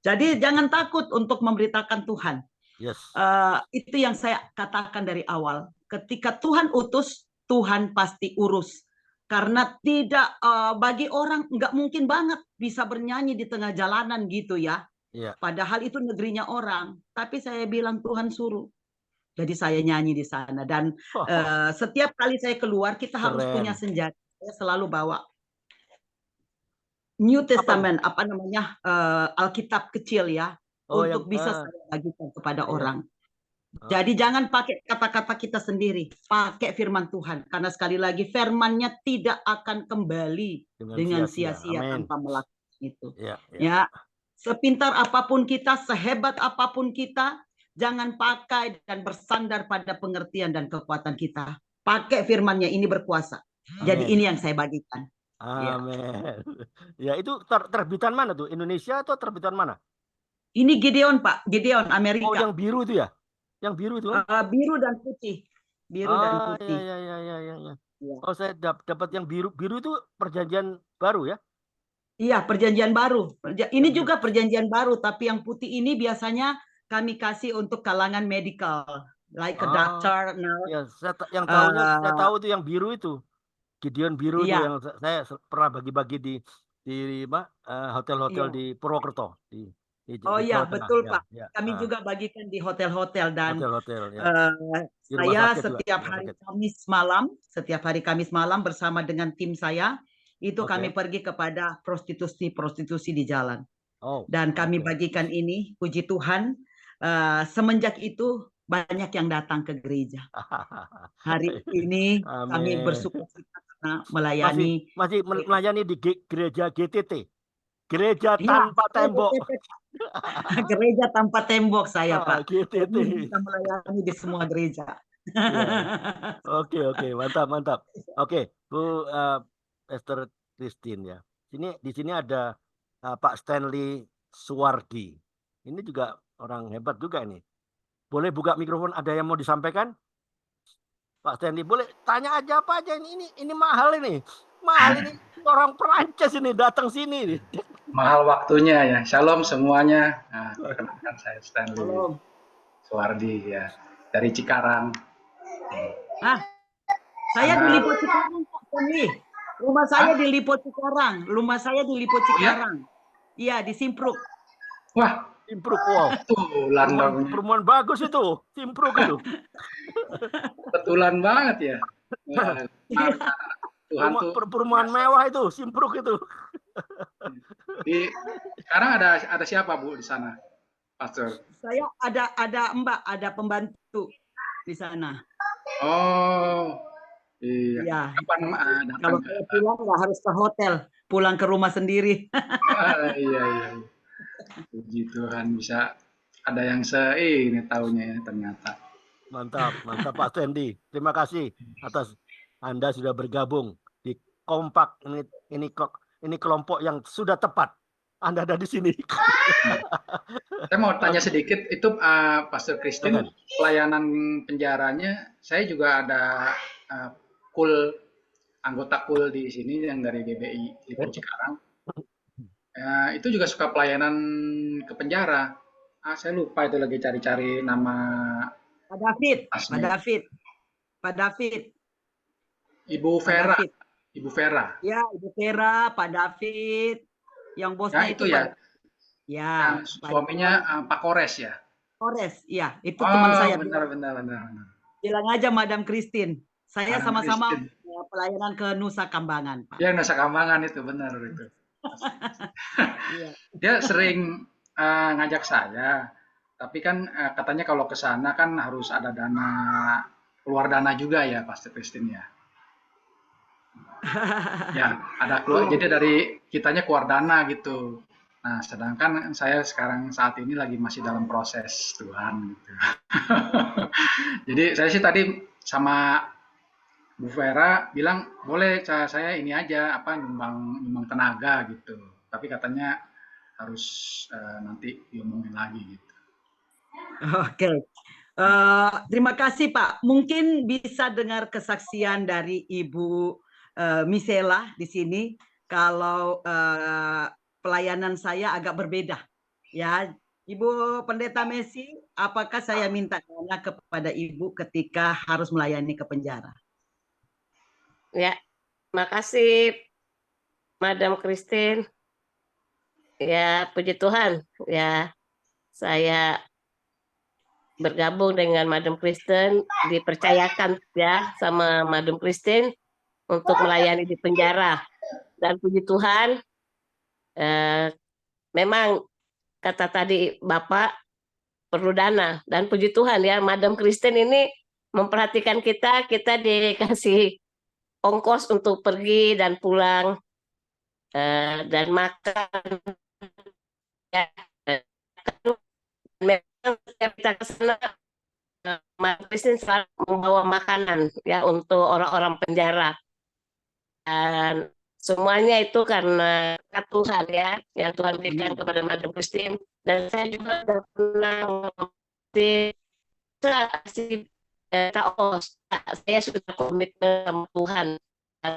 Jadi jangan takut untuk memberitakan Tuhan. Yes. Itu yang saya katakan dari awal. Ketika Tuhan utus, Tuhan pasti urus. Karena tidak bagi orang nggak mungkin banget bisa bernyanyi di tengah jalanan gitu ya. Padahal itu negerinya orang. Tapi saya bilang Tuhan suruh. Jadi saya nyanyi di sana, dan setiap kali saya keluar kita harus punya senjata. Saya selalu bawa New Testament, Alkitab kecil ya, untuk bisa saya bagikan kepada orang. Jadi jangan pakai kata-kata kita sendiri, pakai firman Tuhan, karena sekali lagi firman-Nya tidak akan kembali dengan sia-sia tanpa melakukan itu. Ya, sepintar apapun kita, sehebat apapun kita, jangan pakai dan bersandar pada pengertian dan kekuatan kita. Pakai firman-Nya, ini berkuasa. Jadi ini yang saya bagikan. Amin. Ya, itu terbitan mana tuh? Indonesia atau terbitan mana? Ini Gideon, Pak. Gideon, Amerika. Oh, yang biru itu ya? Yang biru itu? Biru dan putih. Biru dan putih. Ya. Oh, saya dapat yang biru. Biru itu perjanjian baru ya? Iya, perjanjian baru. Ini juga perjanjian baru, tapi yang putih ini biasanya kami kasih untuk kalangan medical, like a doctor, nurse. Ya, saya tahu itu yang biru itu. Gideon biru itu yang saya pernah bagi-bagi di di hotel-hotel Iya. di Purwokerto di Oh di iya, Jawa Tengah betul ya, Pak. ya. Kami juga bagikan di hotel-hotel dan Hotel-hotel ya. Di rumah saya sakit juga, setiap rumah hari sakit. Kamis malam bersama dengan tim saya itu Oke. kami pergi kepada prostitusi di jalan. Oh, Dan kami oke. bagikan ini, puji Tuhan, semenjak itu banyak yang datang ke gereja. Hari ini kami Amin. bersuka cita karena Masih melayani. melayani di gereja GTT, gereja Iya, tanpa tembok. gereja tanpa tembok saya, Ah, Pak. GTT. Kami bisa melayani di semua gereja. Ya. Oke, mantap. Oke, Bu Esther Christine ya. Di sini ada Pak Stanley Suwardi. Ini juga orang hebat juga ini. Boleh buka mikrofon, ada yang mau disampaikan? Pak Stanley, boleh tanya aja apa aja ini mahal ini. Mahal ini orang Perancis ini datang sini nih. Mahal waktunya ya. Shalom semuanya. Nah, perkenalkan saya Stanley Halo. Suwardi ya, dari Cikarang. Saya di Lipo Cikarang, Pak Stanley. Rumah saya di Lipo Cikarang. Iya, di Simpruk. Wah, Simpruk, wow. Perumahan bagus itu, Simpruk itu. Kebetulan banget ya. Tuhan tuh. Perumahan mewah itu, Simpruk itu. Sekarang ada siapa Bu di sana, Pastor? Saya ada Mbak, ada pembantu di sana. Oh, iya. Ya. Kapan datang? Kalau saya pulang nggak harus ke hotel, pulang ke rumah sendiri. Iya. Puji Tuhan bisa ada yang ini taunya ya ternyata. Mantap Pak Stanley. Terima kasih atas Anda sudah bergabung di Kompak ini kelompok yang sudah tepat. Anda ada di sini. Saya mau tanya sedikit, itu Pastor Christine, pelayanan penjaranya, saya juga ada anggota KUL di sini yang dari GBI Lipo Cikarang. Itu juga suka pelayanan ke penjara. Saya lupa itu lagi cari-cari nama. Pak David. Ibu Vera. Ibu Vera. Ya, Ibu Vera, Pak David. Yang bosnya itu ya. Ya. Suaminya Pak Kores ya. Kores, iya. Itu teman saya. Benar. Bilang aja Madam Christine. Saya sama-sama pelayanan ke Nusa Kambangan, Pak. Ya, Nusa Kambangan itu benar itu. Dia sering ngajak saya, tapi kan katanya kalau ke sana kan harus ada keluar dana juga ya, Pastor Christine ya. Ya, ada keluar. Jadi dari kitanya keluar dana gitu. Nah, sedangkan saya saat ini lagi masih dalam proses Tuhan gitu. Jadi saya sih tadi sama Bu Vera bilang boleh saya ini aja nyumbang tenaga gitu. Tapi katanya harus nanti diomongin lagi gitu. Oke. Terima kasih Pak. Mungkin bisa dengar kesaksian dari Ibu Misela di sini kalau pelayanan saya agak berbeda. Ya, Ibu Pendeta Messi, apakah saya minta tanya kepada Ibu ketika harus melayani ke penjara? Ya, makasih Madam Christine. Ya, puji Tuhan. Ya, saya bergabung dengan Madam Christine, dipercayakan ya sama Madam Christine untuk melayani di penjara. Dan puji Tuhan, memang kata tadi Bapak perlu dana. Dan puji Tuhan ya, Madam Christine ini memperhatikan kita dikasih ongkos untuk pergi dan pulang dan makan. Ya, memang setiap kita ke sana, Madam Christine selalu membawa makanan ya untuk orang-orang penjara. Dan semuanya itu karena Tuhan ya, yang Tuhan berikan kepada Madam Christine. Dan saya juga sudah pernah saya sudah komitmen sama Tuhan.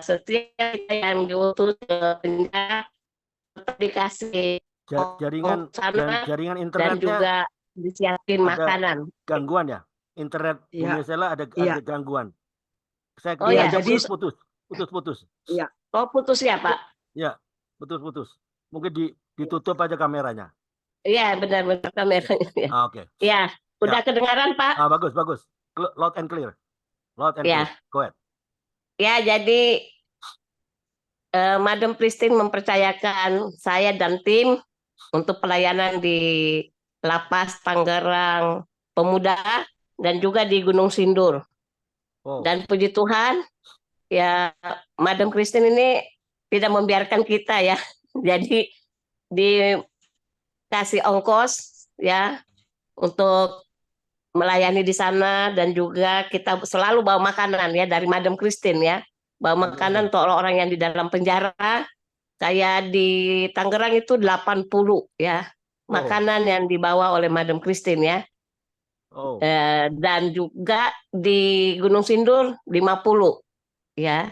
Setiap yang diutus ke penjara dikasih jaringan internetnya dan juga disiapin makanan. Gangguan ya? Internet Bu Misela ada gangguan. Saya jadi putus. Iya. Oh, putus ya, Pak? Ya. putus. Mungkin ditutup aja kameranya. Iya, benar-benar kameranya. Ya. Oke. Ya, udah Ya. kedengaran, Pak? Bagus. Loud and clear. Ya. Go ahead. Ya, jadi Madam Christine mempercayakan saya dan tim untuk pelayanan di Lapas Tangerang Pemuda dan juga di Gunung Sindur. Oh. Dan puji Tuhan, ya Madam Christine ini tidak membiarkan kita ya. Jadi dikasih ongkos ya untuk melayani di sana, dan juga kita selalu bawa makanan ya dari Madam Christine ya. Bawa makanan untuk orang-orang yang di dalam penjara. Kayak di Tangerang itu 80 ya. Makanan yang dibawa oleh Madam Christine ya. Oh. Dan juga di Gunung Sindur 50 ya.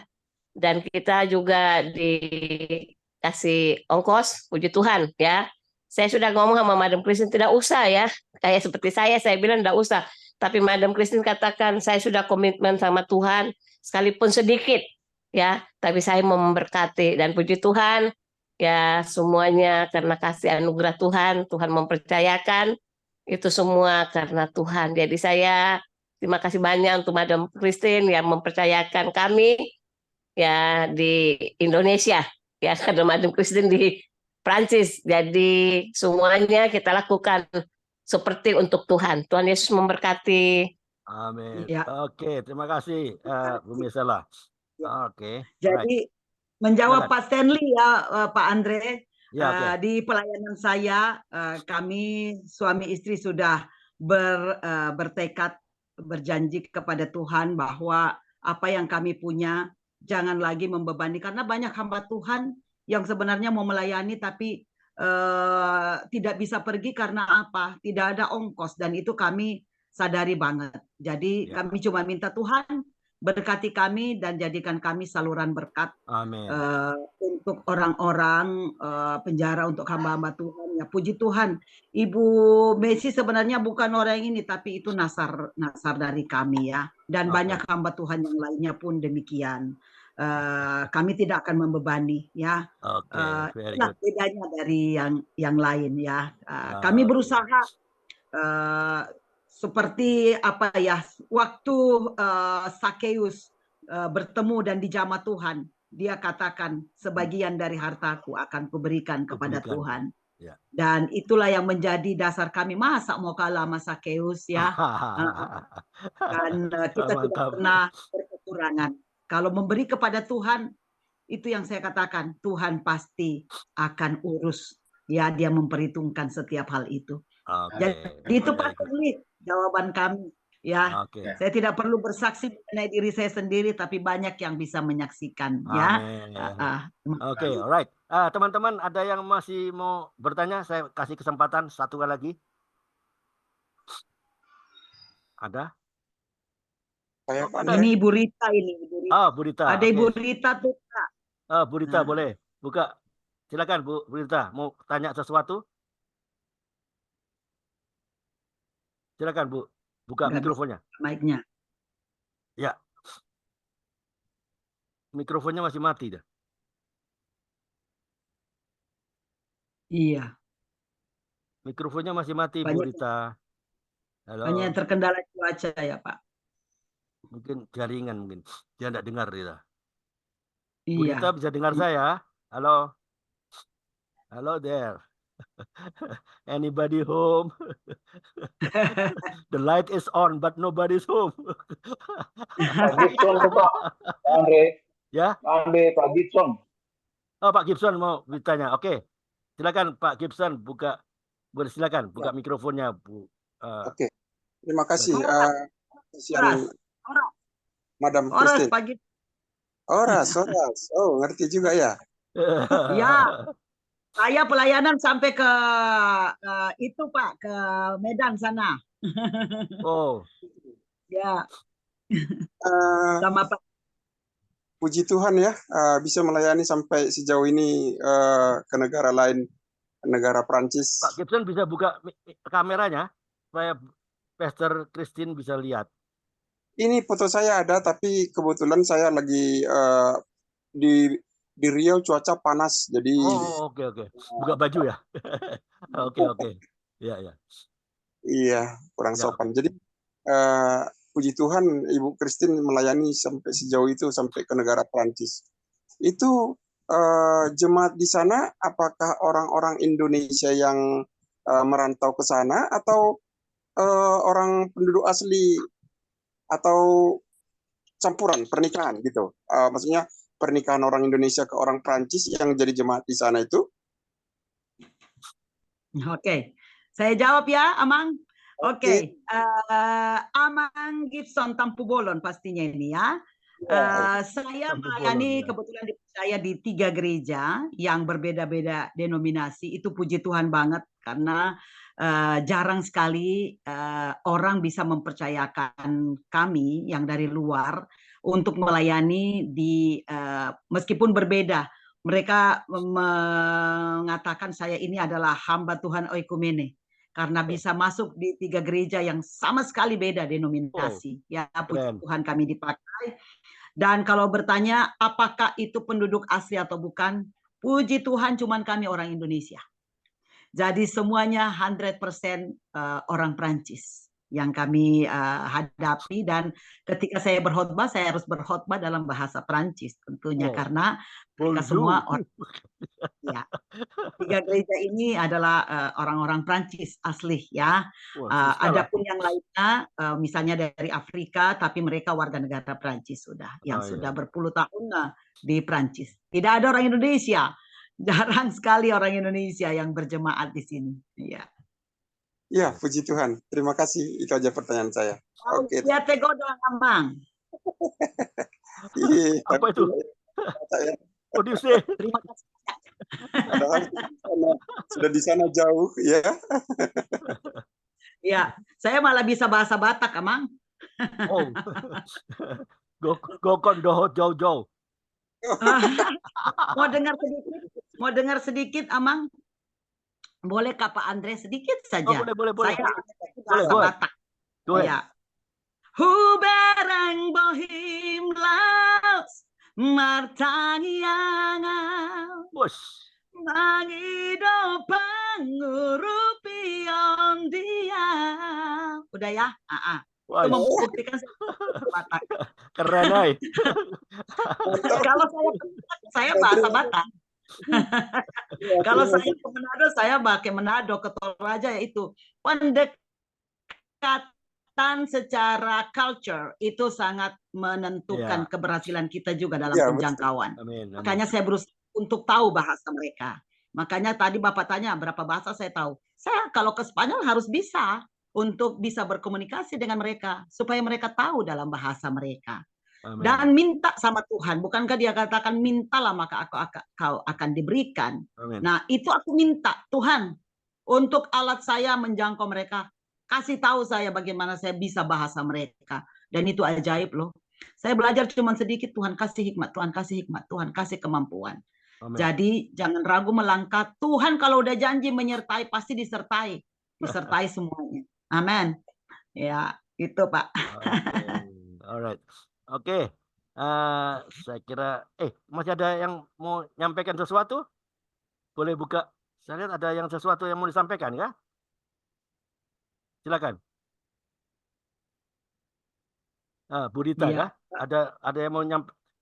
Dan kita juga dikasih ongkos, puji Tuhan ya. Saya sudah ngomong sama Madam Christine tidak usah ya. Kayak seperti saya bilang tidak usah. Tapi Madam Christine katakan saya sudah komitmen sama Tuhan sekalipun sedikit ya. Tapi saya mau memberkati, dan puji Tuhan ya semuanya karena kasih anugerah Tuhan. Tuhan mempercayakan itu semua karena Tuhan. Jadi saya terima kasih banyak untuk Madam Christine yang mempercayakan kami ya di Indonesia ya, karena Madam Christine di Prancis. Jadi semuanya kita lakukan seperti untuk Tuhan. Tuhan Yesus memberkati. Amin. Ya. Oke, terima kasih Bu Misela. Oke. Jadi menjawab Pak Stanley ya, Pak Andre. Ya, di pelayanan saya, kami suami istri sudah bertekad, berjanji kepada Tuhan bahwa apa yang kami punya jangan lagi membebani, karena banyak hamba Tuhan yang sebenarnya mau melayani tapi tidak bisa pergi karena apa? Tidak ada ongkos, dan itu kami sadari banget. Jadi kami cuma minta Tuhan berkati kami dan jadikan kami saluran berkat. Amin. Untuk orang-orang penjara, untuk hamba-hamba Tuhan ya. Puji Tuhan, Ibu Messi sebenarnya bukan orang ini, tapi itu nasar dari kami ya. Dan banyak hamba Tuhan yang lainnya pun demikian. Kami tidak akan membebani ya. Itulah bedanya dari yang lain ya. Kami berusaha seperti apa ya, waktu Sakeus bertemu dan dijamah Tuhan, dia katakan sebagian dari hartaku akan kuberikan kepada Tuhan. Dan itulah yang menjadi dasar kami. Masa mau kalah sama Sakeus ya. Dan kita tidak pernah berkekurangan. Kalau memberi kepada Tuhan, itu yang saya katakan, Tuhan pasti akan urus ya, dia memperhitungkan setiap hal itu. Jadi itu Pak Firly jawaban kami ya. Saya tidak perlu bersaksi mengenai diri saya sendiri, tapi banyak yang bisa menyaksikan ya. Oke, alright. Teman-teman ada yang masih mau bertanya? Saya kasih kesempatan satu kali lagi. Ada? Ini Ibu Rita ini. Bu Rita. Ada Ibu Rita tuh Kak. Bu Rita boleh buka. Silakan Bu Rita, mau tanya sesuatu? Silakan Bu, buka mikrofonnya. Mic-nya. Ya. Mikrofonnya masih mati dah. Iya. Mikrofonnya masih mati Bu Rita. Halo. Banyak terkendala cuaca ya Pak. Mungkin jaringan mungkin. Dia tidak dengar Rita. Iya. Bu Rita bisa dengar saya? Halo. Halo there. Anybody home? The light is on, but nobody's home. Pak Gibson Pak Andre. Ya. Pak Gibson. Oh, Pak Gibson mau bertanya. Oke. Silakan Pak Gibson buka. Silakan buka mikrofonnya Bu. Oke. Terima kasih. Madam Christine. Oras. Oh, ngerti juga ya. Ya. Saya pelayanan sampai ke itu Pak, ke Medan sana. Oh. Ya. Sama Pak. Puji Tuhan ya, bisa melayani sampai sejauh ini ke negara lain, negara Prancis. Pak Gibson bisa buka kameranya supaya Pastor Christine bisa lihat. Ini foto saya ada, tapi kebetulan saya lagi di Riau cuaca panas, jadi Oh, oke oke. Buka baju ya. Oke oke. Ya ya. iya kurang Ya. sopan. Jadi puji Tuhan Ibu Christine melayani sampai sejauh itu, sampai ke negara Prancis. Itu jemaat di sana apakah orang-orang Indonesia yang merantau ke sana atau orang penduduk asli atau campuran pernikahan gitu? Maksudnya pernikahan orang Indonesia ke orang Prancis yang jadi jemaat di sana itu? Oke, saya jawab ya, Amang. Oke, Amang Gibson Tampu Bolon pastinya ini ya. Saya Tampu melayani Bolon, ya. kebetulan dipercaya di 3 gereja yang berbeda-beda denominasi. Itu puji Tuhan banget karena jarang sekali orang bisa mempercayakan kami yang dari luar untuk melayani di meskipun berbeda. Mereka mengatakan saya ini adalah hamba Tuhan oikumene karena bisa masuk di 3 gereja yang sama sekali beda denominasi. Ya, puji Tuhan kami dipakai. Dan kalau bertanya apakah itu penduduk asli atau bukan, puji Tuhan cuman kami orang Indonesia. Jadi semuanya 100% orang Prancis yang kami hadapi, dan ketika saya berkhotbah saya harus berkhotbah dalam bahasa Prancis tentunya karena mereka semua orang ya. 3 gereja ini adalah orang-orang Prancis asli ya. Adapun yang lainnya misalnya dari Afrika tapi mereka warga negara Prancis sudah yang sudah berpuluh tahun di Prancis. Tidak ada orang Indonesia. Jarang sekali orang Indonesia yang berjemaat di sini. Ya. Ya, puji Tuhan. Terima kasih. Itu aja pertanyaan saya. Oke. Ya tegodang Amang. Apa itu? Odise. Terima kasih. Sudah di sana jauh ya. Ya, saya malah bisa bahasa Batak, Amang. Oh. Gokon dohot jauh-jauh. Mau dengar sedikit, Amang? Boleh Kak Pak Andre sedikit saja? Boleh. Saya bahasa Batak. Ya. Huberang bohim laos martangiangan. Mangido pangurupion dia. Udah ya? Itu membuktikan Batak. Keren, ay. Kalau saya bahasa Batak. Kalau saya ke Manado, saya pakai Manado ke Toraja, yaitu pendekatan secara culture itu sangat menentukan keberhasilan kita juga dalam penjangkauan. Amin. Makanya saya berusaha untuk tahu bahasa mereka. Makanya tadi Bapak tanya berapa bahasa saya tahu. Saya kalau ke Spanyol harus bisa untuk bisa berkomunikasi dengan mereka supaya mereka tahu dalam bahasa mereka. Amen. Dan minta sama Tuhan, bukankah dia katakan mintalah maka kau akan diberikan. Amen. Nah itu aku minta Tuhan untuk alat saya menjangkau mereka, kasih tahu saya bagaimana saya bisa bahasa mereka, dan itu ajaib loh. Saya belajar cuma sedikit, Tuhan kasih hikmat, Tuhan kasih hikmat, Tuhan kasih kemampuan. Amen. Jadi jangan ragu melangkah, Tuhan kalau udah janji menyertai pasti disertai semuanya. Amin. Ya itu Pak. Alright. Oke, saya kira, masih ada yang mau nyampaikan sesuatu? Boleh buka. Saya lihat ada yang sesuatu yang mau disampaikan ya. Silakan. Bu Rita ya. Ada yang mau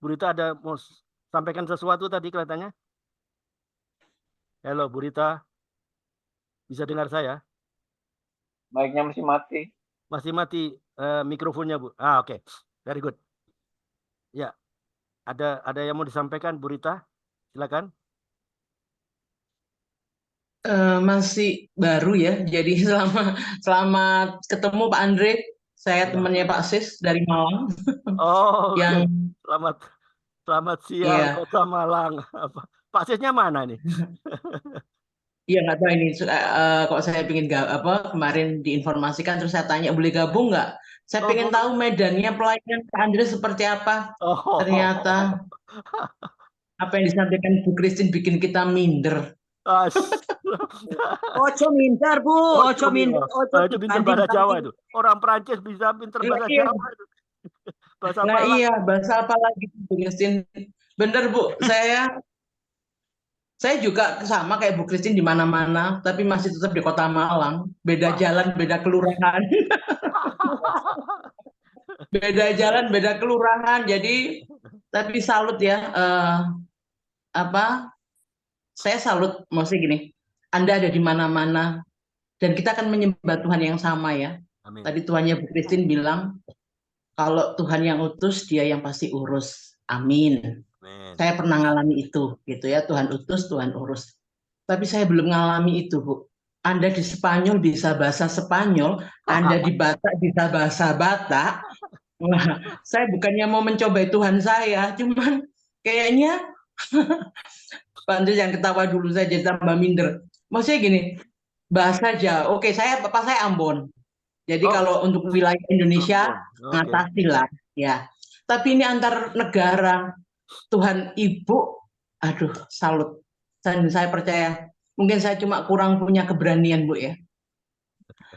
Bu Rita ada mau sampaikan sesuatu tadi kelihatannya. Halo Bu Rita, bisa dengar saya? Mic-nya masih mati. Masih mati mikrofonnya Bu. Oke. Very good. Ya, ada yang mau disampaikan, Bu Rita? Silakan. Masih baru ya, jadi selamat ketemu Pak Andre. Saya temannya Pak Sis dari Malang. Oh, yang selamat siang Kota Malang. Pak Sisnya mana nih? Iya nggak tahu ini. Kok saya ingin kemarin diinformasikan terus saya tanya boleh gabung nggak? Saya pengen tahu medannya pelayanan Pak Andre seperti apa. Ternyata apa yang disampaikan Bu Christine bikin kita minder. Ojo minder Bu, ojo minder. Itu pintar bahasa Jawa itu. Orang Prancis bisa pintar bahasa Jawa. Bahasa apa? Iya, bahasa apa lagi Bu Christine? Bener Bu, saya juga sama kayak Bu Christine di mana-mana, tapi masih tetap di Kota Malang. Beda jalan, beda kelurahan. Beda jalan, beda kelurahan. Jadi, tapi salut ya. Saya salut, maksudnya gini. Anda ada di mana-mana, dan kita akan menyembah Tuhan yang sama ya. Amin. Tadi Tuhannya Bu Christine bilang, kalau Tuhan yang utus, Dia yang pasti urus. Amin. Amin. Saya pernah ngalami itu, gitu ya. Tuhan utus, Tuhan urus. Tapi saya belum ngalami itu, Bu. Anda di Spanyol bisa bahasa Spanyol, Anda di Batak bisa bahasa Batak. Wah, saya bukannya mau mencobai Tuhan saya, cuman kayaknya Pak Andri yang ketawa dulu saja tambah minder. Maksudnya gini, bahasa Jawa. Oke, saya Ambon. Jadi kalau untuk wilayah Indonesia ngatasi lah, ya. Tapi ini antar negara, Tuhan Ibu, aduh, salut. Dan saya percaya, mungkin saya cuma kurang punya keberanian, Bu ya.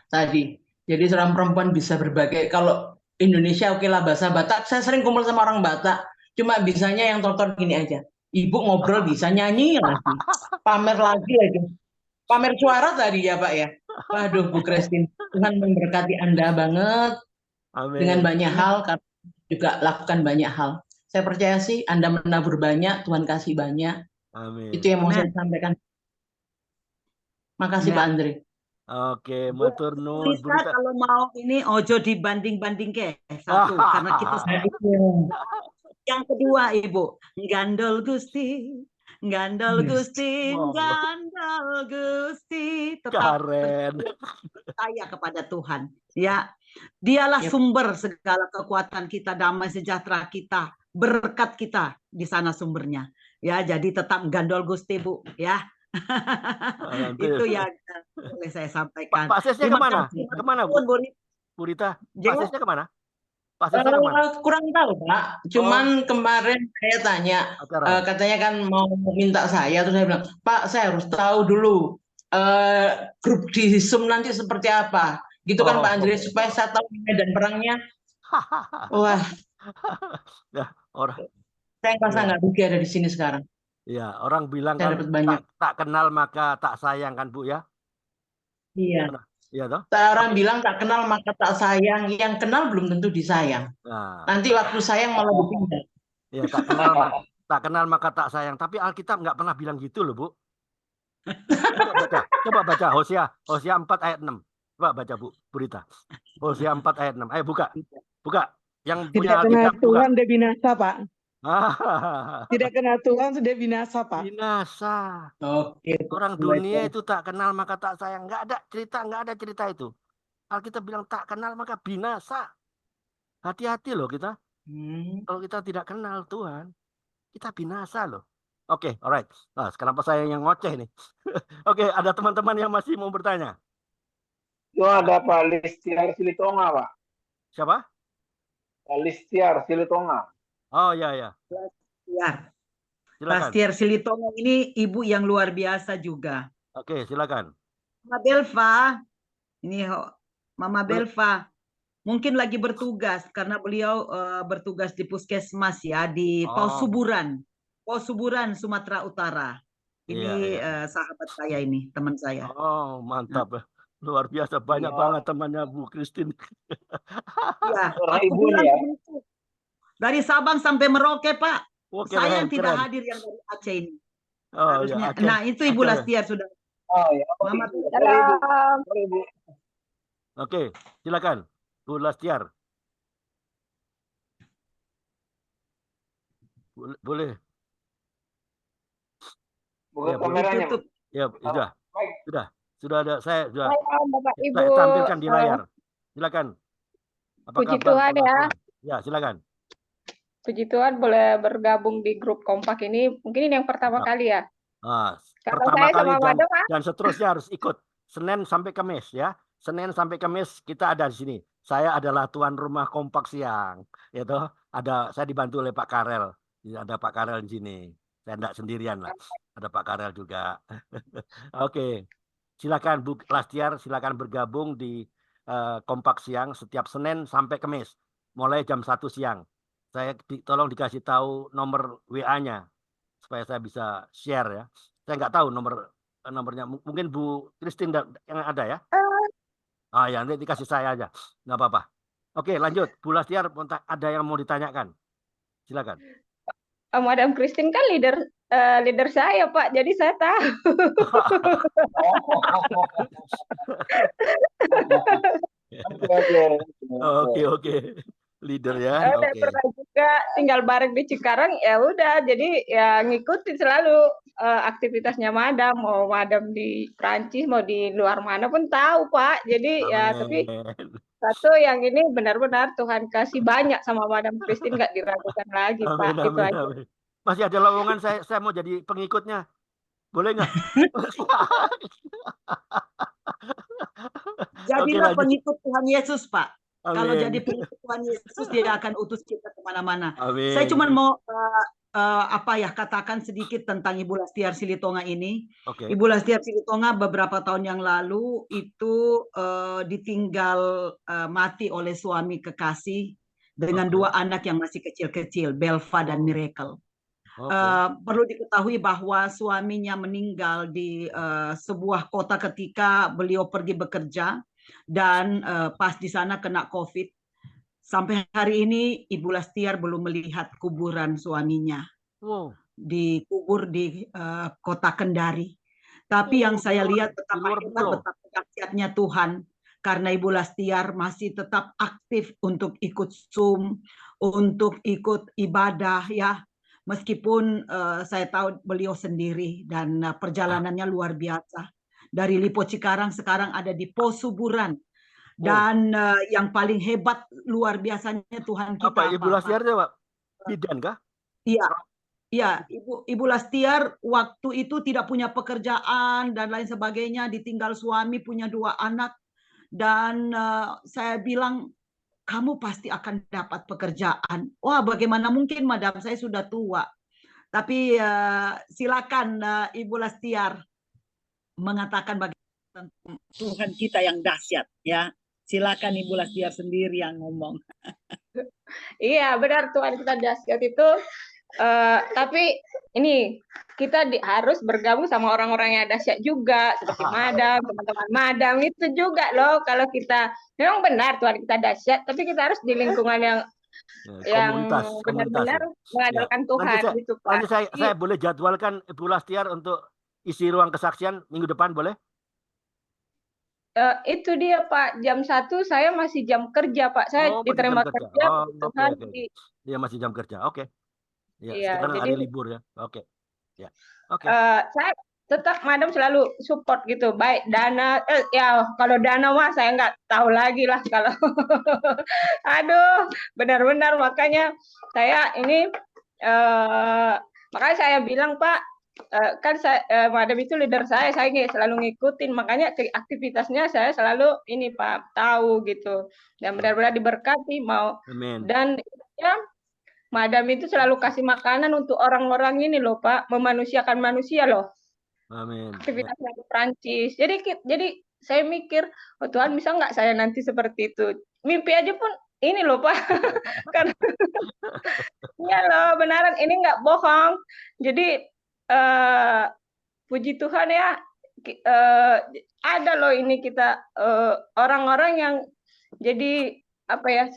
Tadi, jadi seorang perempuan bisa berbagai. Kalau Indonesia oke lah bahasa Batak, saya sering kumpul sama orang Batak. Cuma bisanya yang tonton gini aja. Ibu ngobrol bisa nyanyi lagi, pamer lagi aja. Pamer suara tadi ya Pak ya. Waduh Bu Christine, Tuhan memberkati Anda banget. Amin. Dengan banyak hal, juga lakukan banyak hal. Saya percaya sih Anda menabur banyak, Tuhan kasih banyak. Amin. Itu yang mau saya sampaikan. Makasih Pak Andri. Oke, matur nuwun. Bisa kalau mau ini ojo dibanding-banding ke satu karena kita yang kedua Ibu, gandol Gusti, gandol Gusti, gandol Gusti, tetap percaya kepada Tuhan. Ya, Dialah sumber segala kekuatan kita, damai sejahtera kita, berkat kita di sana sumbernya. Ya, jadi tetap gandol Gusti Bu, ya. Itu yang boleh saya sampaikan. Pak Sesnya kemana? Kemana Bu? Bu Rita, Pak Sesnya kemana? Pak Sesnya kemana? Kurang tahu Pak. Cuman kemarin saya tanya, katanya kan mau minta saya, terus saya bilang, Pak saya harus tahu dulu grup di Zoom nanti seperti apa. Gitu kan Pak Andri, supaya saya tahu medan perangnya. Wah, ya, orang. Saya ngerasa nggak rugi ada di sini sekarang. Iya, orang bilang kan tak kenal maka tak sayang kan Bu ya? Iya. Iya toh? Orang bilang tak kenal maka tak sayang, yang kenal belum tentu disayang. Nah, nanti waktu sayang malah berpindah. Iya, tak kenal maka tak sayang. Tapi Alkitab nggak pernah bilang gitu loh Bu. Coba baca Hosea 4 ayat 6. Coba baca Bu Rita. Hosea 4 ayat 6. Ayo buka. Yang punya Alkitab buka. Tuhan dia binasa Pak. Tidak kenal Tuhan sudah binasa Pak. Binasa. Oke. Orang dunia itu tak kenal maka tak sayang. Nggak ada cerita itu. Alkitab bilang tak kenal maka binasa. Hati-hati loh kita. Kalau kita tidak kenal Tuhan, kita binasa loh. Oke, alright. Nah, kenapa saya yang ngoceh nih? Oke, ada teman-teman yang masih mau bertanya. Itu ada Pak Listiar Silitonga, Pak. Siapa? Pak Listiar Silitonga. Oh ya. Listiar Silitonga ini ibu yang luar biasa juga. Oke, silakan. Mama Belva, ini Mama Belva. Mungkin lagi bertugas karena beliau bertugas di puskesmas ya di Pausuburan, Sumatera Utara. Ini sahabat saya ini, teman saya. Oh, mantap ya. Luar biasa, banyak banget temannya Bu Christine. Ya, aku bilang ya. Dari Sabang sampai Merauke, Pak. Saya yang tidak hadir yang dari Aceh ini. Oh, ya, okay. Nah, itu Ibu Lastiar sudah. Oh, ya. Mama Ibu. Oke, silakan. Bu Lastiar. Boleh. Buka kameranya. Ya, sudah ada. Saya tampilkan di layar. Silakan. Puji Tuhan ya. Ya, silakan. Puji Tuhan boleh bergabung di grup kompak ini. Mungkin ini yang pertama kali ya. Pertama kali dan seterusnya harus ikut. Senin sampai Kamis ya. Senin sampai Kamis kita ada di sini. Saya adalah tuan rumah kompak siang. Yaitu saya dibantu oleh Pak Karel. Ada Pak Karel di sini. Saya tidak sendirian lah. Ada Pak Karel juga. Oke. Silakan Bu Lastiar, silakan bergabung di kompak siang setiap Senin sampai Kamis. Mulai jam 1 siang. tolong dikasih tahu nomor WA-nya supaya saya bisa share ya. Saya nggak tahu nomornya. Mungkin Bu Christine yang ada ya. Ya nanti dikasih saya aja, nggak apa-apa. Oke, lanjut. Bu Lastiar, ada yang mau ditanyakan? Silakan. Madam Christine kan leader saya, Pak. Jadi saya tahu. Oke. Leader ya. Udah pernah juga tinggal bareng di Cikarang, ya udah. Jadi ya ngikutin selalu aktivitasnya Madam. Mau Madam di Prancis, mau di luar mana pun tahu, Pak. Jadi ya, tapi satu yang ini benar-benar Tuhan kasih banyak sama Madam Christine, nggak diragukan lagi, Pak. Itu aja. Masih ada lowongan, saya mau jadi pengikutnya. Boleh nggak? Jadilah pengikut Tuhan Yesus, Pak. Amin. Kalau jadi pengikut Tuhan Yesus, dia akan utus kita kemana-mana. Saya cuma mau katakan sedikit tentang Ibu Lastiar Silitonga ini. Ibu Lastiar Silitonga beberapa tahun yang lalu itu ditinggal mati oleh suami kekasih dengan dua anak yang masih kecil-kecil, Belva dan Miracle. Perlu diketahui bahwa suaminya meninggal di sebuah kota ketika beliau pergi bekerja, dan pas di sana kena COVID. Sampai hari ini Ibu Lastiar belum melihat kuburan suaminya. Dikubur di kota Kendari. Tapi yang saya lihat betapa hebat, betapa dahsyatnya Tuhan. Karena Ibu Lastiar masih tetap aktif untuk ikut Zoom, untuk ikut ibadah ya. Meskipun saya tahu beliau sendiri dan perjalanannya luar biasa. Dari Lipo Cikarang sekarang ada di Pos Suburan. Dan yang paling hebat luar biasanya Tuhan kita. Apa Ibu Lastiar Pak? Bidan kah? Iya, Ibu Lastiar waktu itu tidak punya pekerjaan dan lain sebagainya, ditinggal suami, punya dua anak. Dan saya bilang, kamu pasti akan dapat pekerjaan. Wah, bagaimana mungkin, Madam, saya sudah tua. Tapi silakan Ibu Lastiar mengatakan bagaimana Tuhan kita yang dahsyat ya. Silakan Ibu Lastiar sendiri yang ngomong. Iya, benar, Tuhan kita dahsyat itu. Tapi ini kita harus bergabung sama orang-orang yang dahsyat juga, seperti Madam, teman-teman Madam itu juga loh. Kalau kita memang benar Tuhan kita dahsyat, tapi kita harus di lingkungan yang benar-benar mengandalkan Tuhan gitu, Pak. Nanti saya boleh jadwalkan Ibu Lastiar untuk isi ruang kesaksian minggu depan, boleh? Itu dia, Pak. Jam 1 saya masih jam kerja, Pak. Saya diterima kerja. Dia masih jam kerja. Oke. Ya, sekarang jadi hari libur ya. Oke. Ya. Oke. Saya tetap Madam selalu support gitu. Baik dana, ya kalau dana mah saya nggak tahu lagi lah kalau. Aduh, benar-benar makanya saya ini makanya saya bilang, Pak, kan Madam itu leader saya selalu ngikutin, makanya aktivitasnya saya selalu ini Pak tahu gitu, dan benar-benar diberkati mau. Amen. Dan ya Madam itu selalu kasih makanan untuk orang-orang ini loh Pak, memanusiakan manusia loh. Amin. Aktivitasnya di Prancis. Jadi saya mikir, oh Tuhan bisa nggak saya nanti seperti itu? Mimpi aja pun ini loh Pak. Karena ya loh benaran ini nggak bohong. Jadi puji Tuhan ya, ada loh ini kita orang-orang yang jadi apa ya,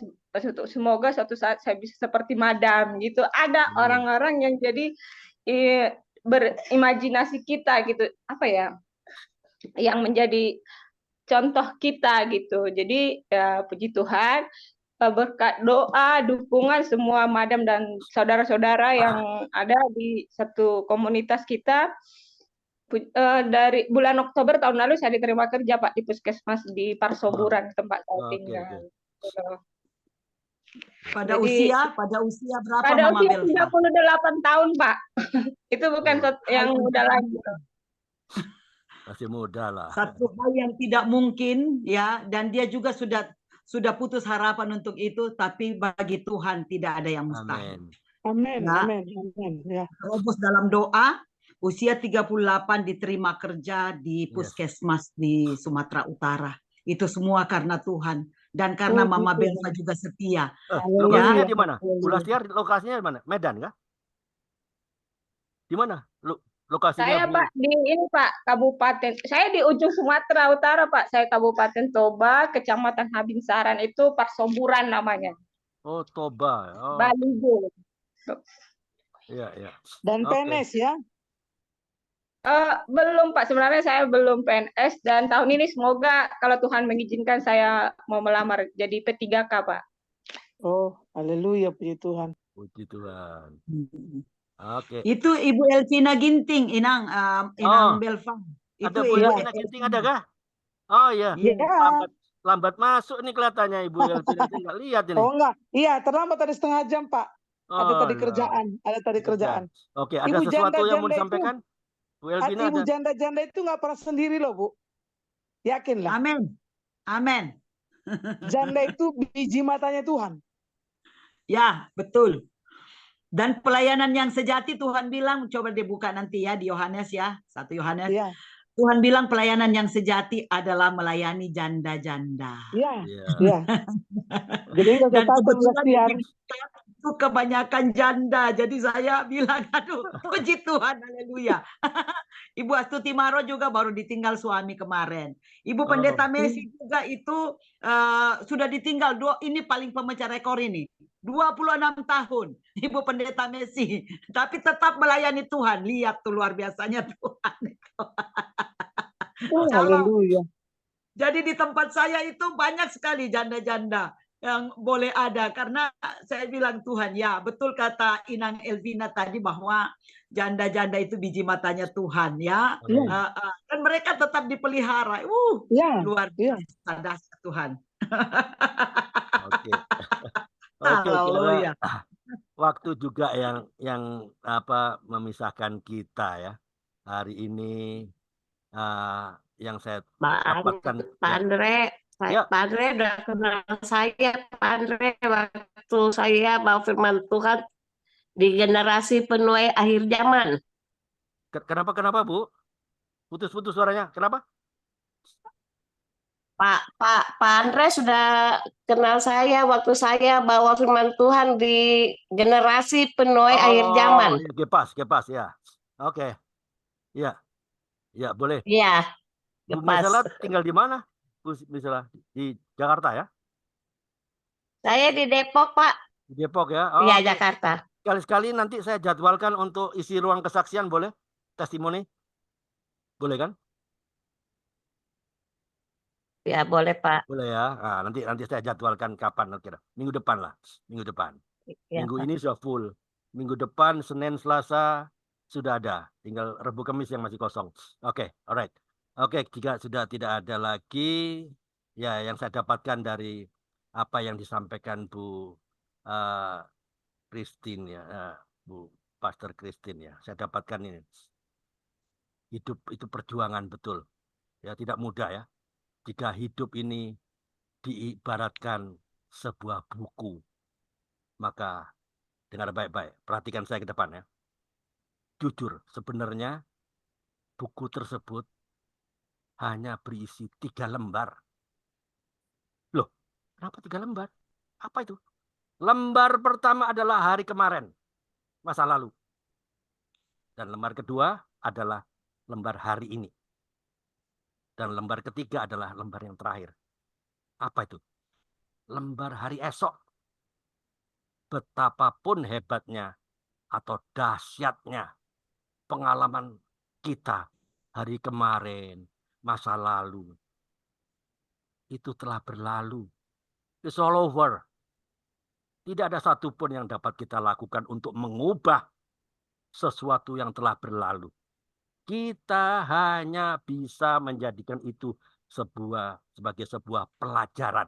semoga suatu saat saya bisa seperti Madam gitu. Ada orang-orang yang jadi berimajinasi kita gitu, apa ya, yang menjadi contoh kita gitu. Jadi ya puji Tuhan, berkat doa, dukungan semua Madam dan saudara-saudara yang ada di satu komunitas kita, dari bulan Oktober tahun lalu saya diterima kerja Pak di Puskesmas di Parsoburan, tempat saya tinggal. Pada usia berapa pada Mama usia Belva? 38 tahun Pak. Itu bukan yang muda lagi. Masih muda lah. Satu hal yang tidak mungkin ya, dan dia juga sudah putus harapan untuk itu, tapi bagi Tuhan tidak ada yang mustahil. Amin. Nah, Amin. Amin. Ya. Terobos dalam doa, usia 38 diterima kerja di Puskesmas di Sumatera Utara. Itu semua karena Tuhan. Dan karena Puji Mama Tuhan. Belva juga setia. Lokasinya Haleluya. di mana? Bu Haleluya. Lastiar, lokasinya di mana? Medan kah? Di mana? Lokasinya Saya Bu? Pak di ini Pak Kabupaten. Saya di ujung Sumatera Utara Pak. Saya Kabupaten Toba, Kecamatan Habinsaran itu Parsoburan namanya. Oh, Toba. Oh, Baligo. iya, iya. Dan Oke. PNS ya. Belum Pak, sebenarnya saya belum PNS dan tahun ini semoga kalau Tuhan mengizinkan saya mau melamar jadi P3K Pak. Oh, haleluya, puji Tuhan. Puji Tuhan. Hmm. Oke. Itu Ibu Elvina Ginting, Inang Oh, Belva. ada Itu Bu Ibu Elvina Ginting ada kah? Oh iya. Iya. Ya. Lambat masuk nih kelihatannya Ibu Elvina. Saya nggak lihat ini. Oh enggak. Iya, terlambat tadi setengah jam, Pak. Ada Oh, tadi lah. kerjaan. Ada tadi kerjaan. Oke, ada Ibu sesuatu yang mau janda-janda itu, disampaikan? Bu Elvina Ibu ada. janda-janda itu nggak pernah sendiri loh, Bu. Yakinlah. Amin. Amin. Janda itu biji matanya Tuhan. Ya, betul. Dan pelayanan yang sejati Tuhan bilang, coba dibuka nanti ya di Yohanes ya, 1 Yohanes. Iya. Tuhan bilang pelayanan yang sejati adalah melayani janda-janda. Iya. Iya. Iya. Jadi nggak usah Dan takut kebetulan Lastiar. itu kebanyakan janda. Jadi saya bilang, aduh, puji Tuhan, haleluya. Ibu Astuti Maro juga baru ditinggal suami kemarin. Ibu Pendeta Messi juga itu sudah ditinggal. Ini paling pemecah rekor ini. 26 tahun Ibu Pendeta Messi. Tapi tetap melayani Tuhan. Lihat tuh luar biasanya Tuhan. Haleluya. Jadi di tempat saya itu banyak sekali janda-janda yang boleh ada. Karena saya bilang Tuhan, ya betul kata Inang Elvina tadi bahwa janda-janda itu biji matanya Tuhan ya. Dan mereka tetap dipelihara. Luar biasa dahsyat Tuhan. Oke. Oke, Haleluya. waktu juga yang memisahkan kita ya. Hari ini yang saya dapatkan Pak Andre, ya. Pak Andre udah kenal saya, Pak Andre, waktu saya bawa firman Tuhan di generasi penuai akhir zaman. Kenapa Bu? Putus-putus suaranya. Kenapa? Pak Andre sudah kenal saya waktu saya bawa firman Tuhan di generasi penuai akhir zaman. Kepas ya. Oke. Ya. Ya, boleh. Iya. Bu Misela tinggal di mana? Bu Misela di Jakarta ya? Saya di Depok, Pak. Di Depok ya? Iya, Jakarta. Sekali-sekali nanti saya jadwalkan untuk isi ruang kesaksian, boleh? Testimoni? Boleh kan? Ya, boleh, Pak. Boleh ya. Nah, nanti saya jadwalkan kapan kira. Minggu depan lah. Minggu depan. Ya, Minggu Pak. ini sudah full. Minggu depan Senin, Selasa sudah ada. Tinggal Rabu Kamis yang masih kosong. Oke, alright. Oke, jika sudah tidak ada lagi ya yang saya dapatkan dari apa yang disampaikan Bu Christine ya, Bu Pastor Christine ya. Saya dapatkan ini. Hidup itu perjuangan betul. Ya, tidak mudah ya. Jika hidup ini diibaratkan sebuah buku, maka dengar baik-baik, perhatikan saya ke depan ya. Jujur, sebenarnya buku tersebut hanya berisi 3 lembar. Loh, kenapa 3 lembar? Apa itu? Lembar pertama adalah hari kemarin, masa lalu. Dan lembar kedua adalah lembar hari ini. Dan lembar ketiga adalah lembar yang terakhir. Apa itu? Lembar hari esok. Betapapun hebatnya atau dahsyatnya pengalaman kita hari kemarin, masa lalu, itu telah berlalu. It's all over. Tidak ada satupun yang dapat kita lakukan untuk mengubah sesuatu yang telah berlalu. Kita hanya bisa menjadikan itu sebagai sebuah pelajaran.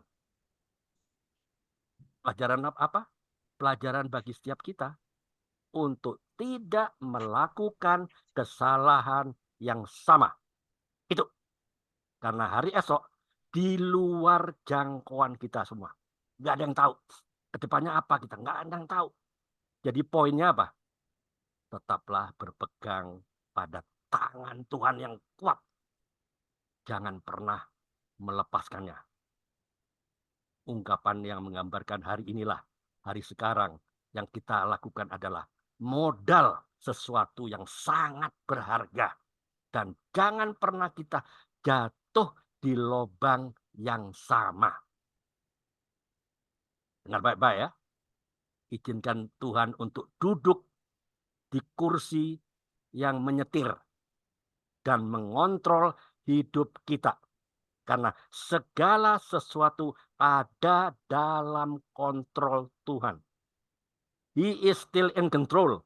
Pelajaran apa? Pelajaran bagi setiap kita untuk tidak melakukan kesalahan yang sama. Itu. Karena hari esok di luar jangkauan kita semua. Nggak ada yang tahu. Kedepannya apa kita? Nggak ada yang tahu. Jadi poinnya apa? Tetaplah berpegang pada tangan Tuhan yang kuat. Jangan pernah melepaskannya. ungkapan yang menggambarkan hari inilah, hari sekarang yang kita lakukan adalah modal sesuatu yang sangat berharga. Dan jangan pernah kita jatuh di lubang yang sama. Dengar baik-baik ya. Izinkan Tuhan untuk duduk di kursi yang menyetir dan mengontrol hidup kita. Karena segala sesuatu ada dalam kontrol Tuhan. He is still in control.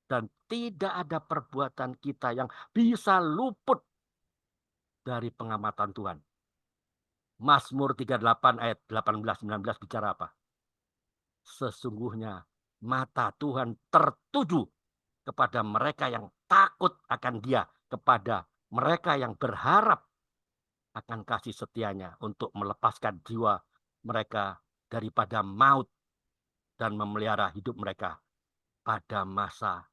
Dan tidak ada perbuatan kita yang bisa luput dari pengamatan Tuhan. Mazmur 38 ayat 18-19 bicara apa? Sesungguhnya mata Tuhan tertuju kepada mereka yang takut akan Dia, kepada mereka yang berharap akan kasih setianya untuk melepaskan jiwa mereka daripada maut dan memelihara hidup mereka pada masa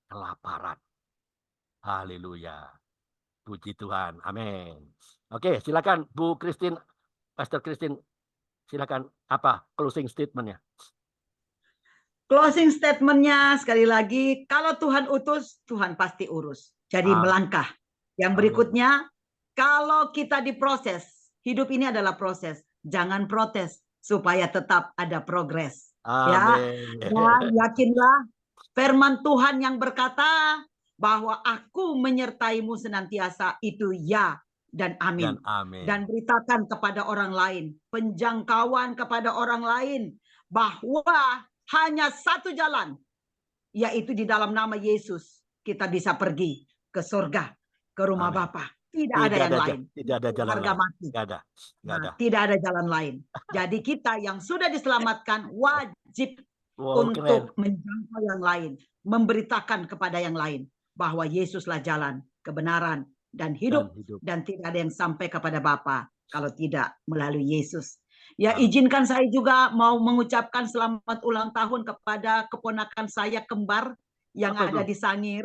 kelaparan. Haleluya. Puji Tuhan. Amin. Oke, silakan Bu Christine, Pastor Christine, silakan apa closing statement-nya? Closing statement-nya sekali lagi, kalau Tuhan utus, Tuhan pasti urus. Jadi melangkah. Yang berikutnya, kalau kita diproses, hidup ini adalah proses. Jangan protes supaya tetap ada progres. Ya, dan yakinlah firman Tuhan yang berkata bahwa aku menyertaimu senantiasa, itu ya dan amin. Dan beritakan kepada orang lain, penjangkauan kepada orang lain, bahwa hanya satu jalan, yaitu di dalam nama Yesus kita bisa pergi ke surga, ke rumah Bapa. Tidak ada yang lain. Tidak ada jalan harga lain. mati. Tidak ada jalan lain. Jadi kita yang sudah diselamatkan wajib untuk menjangkau yang lain, memberitakan kepada yang lain bahwa Yesuslah jalan, kebenaran, dan hidup. Dan tidak ada yang sampai kepada Bapa kalau tidak melalui Yesus. Ya, izinkan saya juga mau mengucapkan selamat ulang tahun kepada keponakan saya kembar yang ada di Sangir,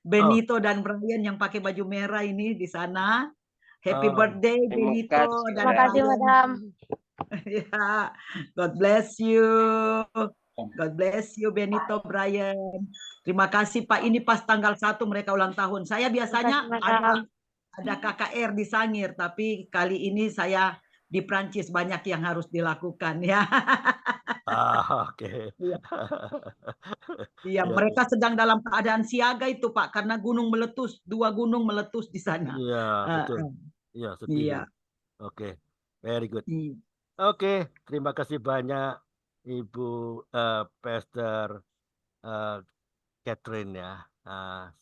Benito dan Brian yang pakai baju merah ini di sana. Happy birthday Benito dan Terima kasih, Madam. Ya, God bless you. God bless you Benito, Brian. Terima kasih Pak. Ini pas tanggal 1 mereka ulang tahun. Saya biasanya ada KKR di Sangir, tapi kali ini saya di Prancis, banyak yang harus dilakukan ya. Oke. Iya, mereka sedang dalam keadaan siaga itu Pak, karena gunung meletus, 2 gunung meletus di sana. Iya, betul. Iya, setuju. Iya. Oke, very good. Oke, terima kasih banyak Ibu Pastor Catherine ya.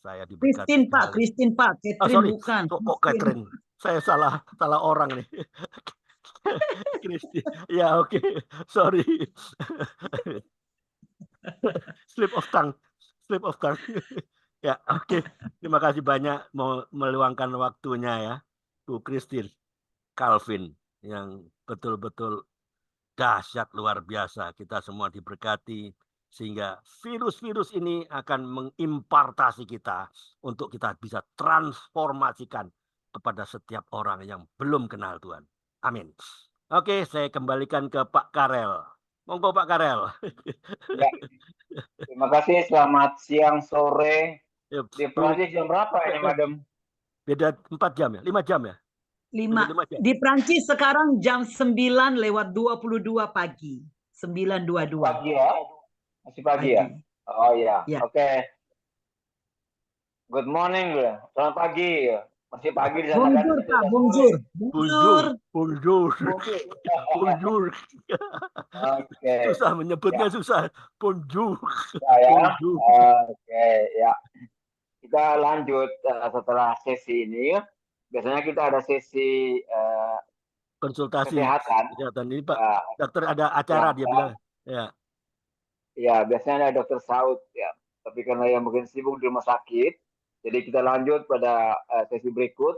Saya diberkati. Christine Pak, Catherine bukan. Kok Catherine? Saya salah orang nih. Christine. Ya, oke. Sorry. Slip of tongue. Ya, oke. Terima kasih banyak mau meluangkan waktunya ya, Bu Christine Calvin, yang betul-betul dahsyat luar biasa. Kita semua diberkati sehingga virus-virus ini akan mengimpartasi kita untuk kita bisa transformasikan kepada setiap orang yang belum kenal Tuhan. Amin. Oke, saya kembalikan ke Pak Karel. Monggo Pak Karel. Ya. Terima kasih. Selamat siang, sore. Di Prancis jam berapa ini, Madam? Beda 4 jam ya? 5 jam ya? 5. Di Prancis sekarang jam 9:22 pagi. 9:22. Pagi ya? Masih pagi ya? Oh ya. Oke. Good morning. Selamat pagi. Masih pagi di sana kan? Bonjour, Pak. Bonjour. Bonjour. Oke. Susah menyebutnya, susah. Bonjour. Oke, ya. Kita lanjut setelah sesi ini. Biasanya kita ada sesi konsultasi kesehatan. Ini Pak, dokter ada acara dia bilang. Ya. Ya, biasanya ada dokter Saud ya. Tapi karena yang mungkin sibuk di rumah sakit, jadi kita lanjut pada sesi berikut.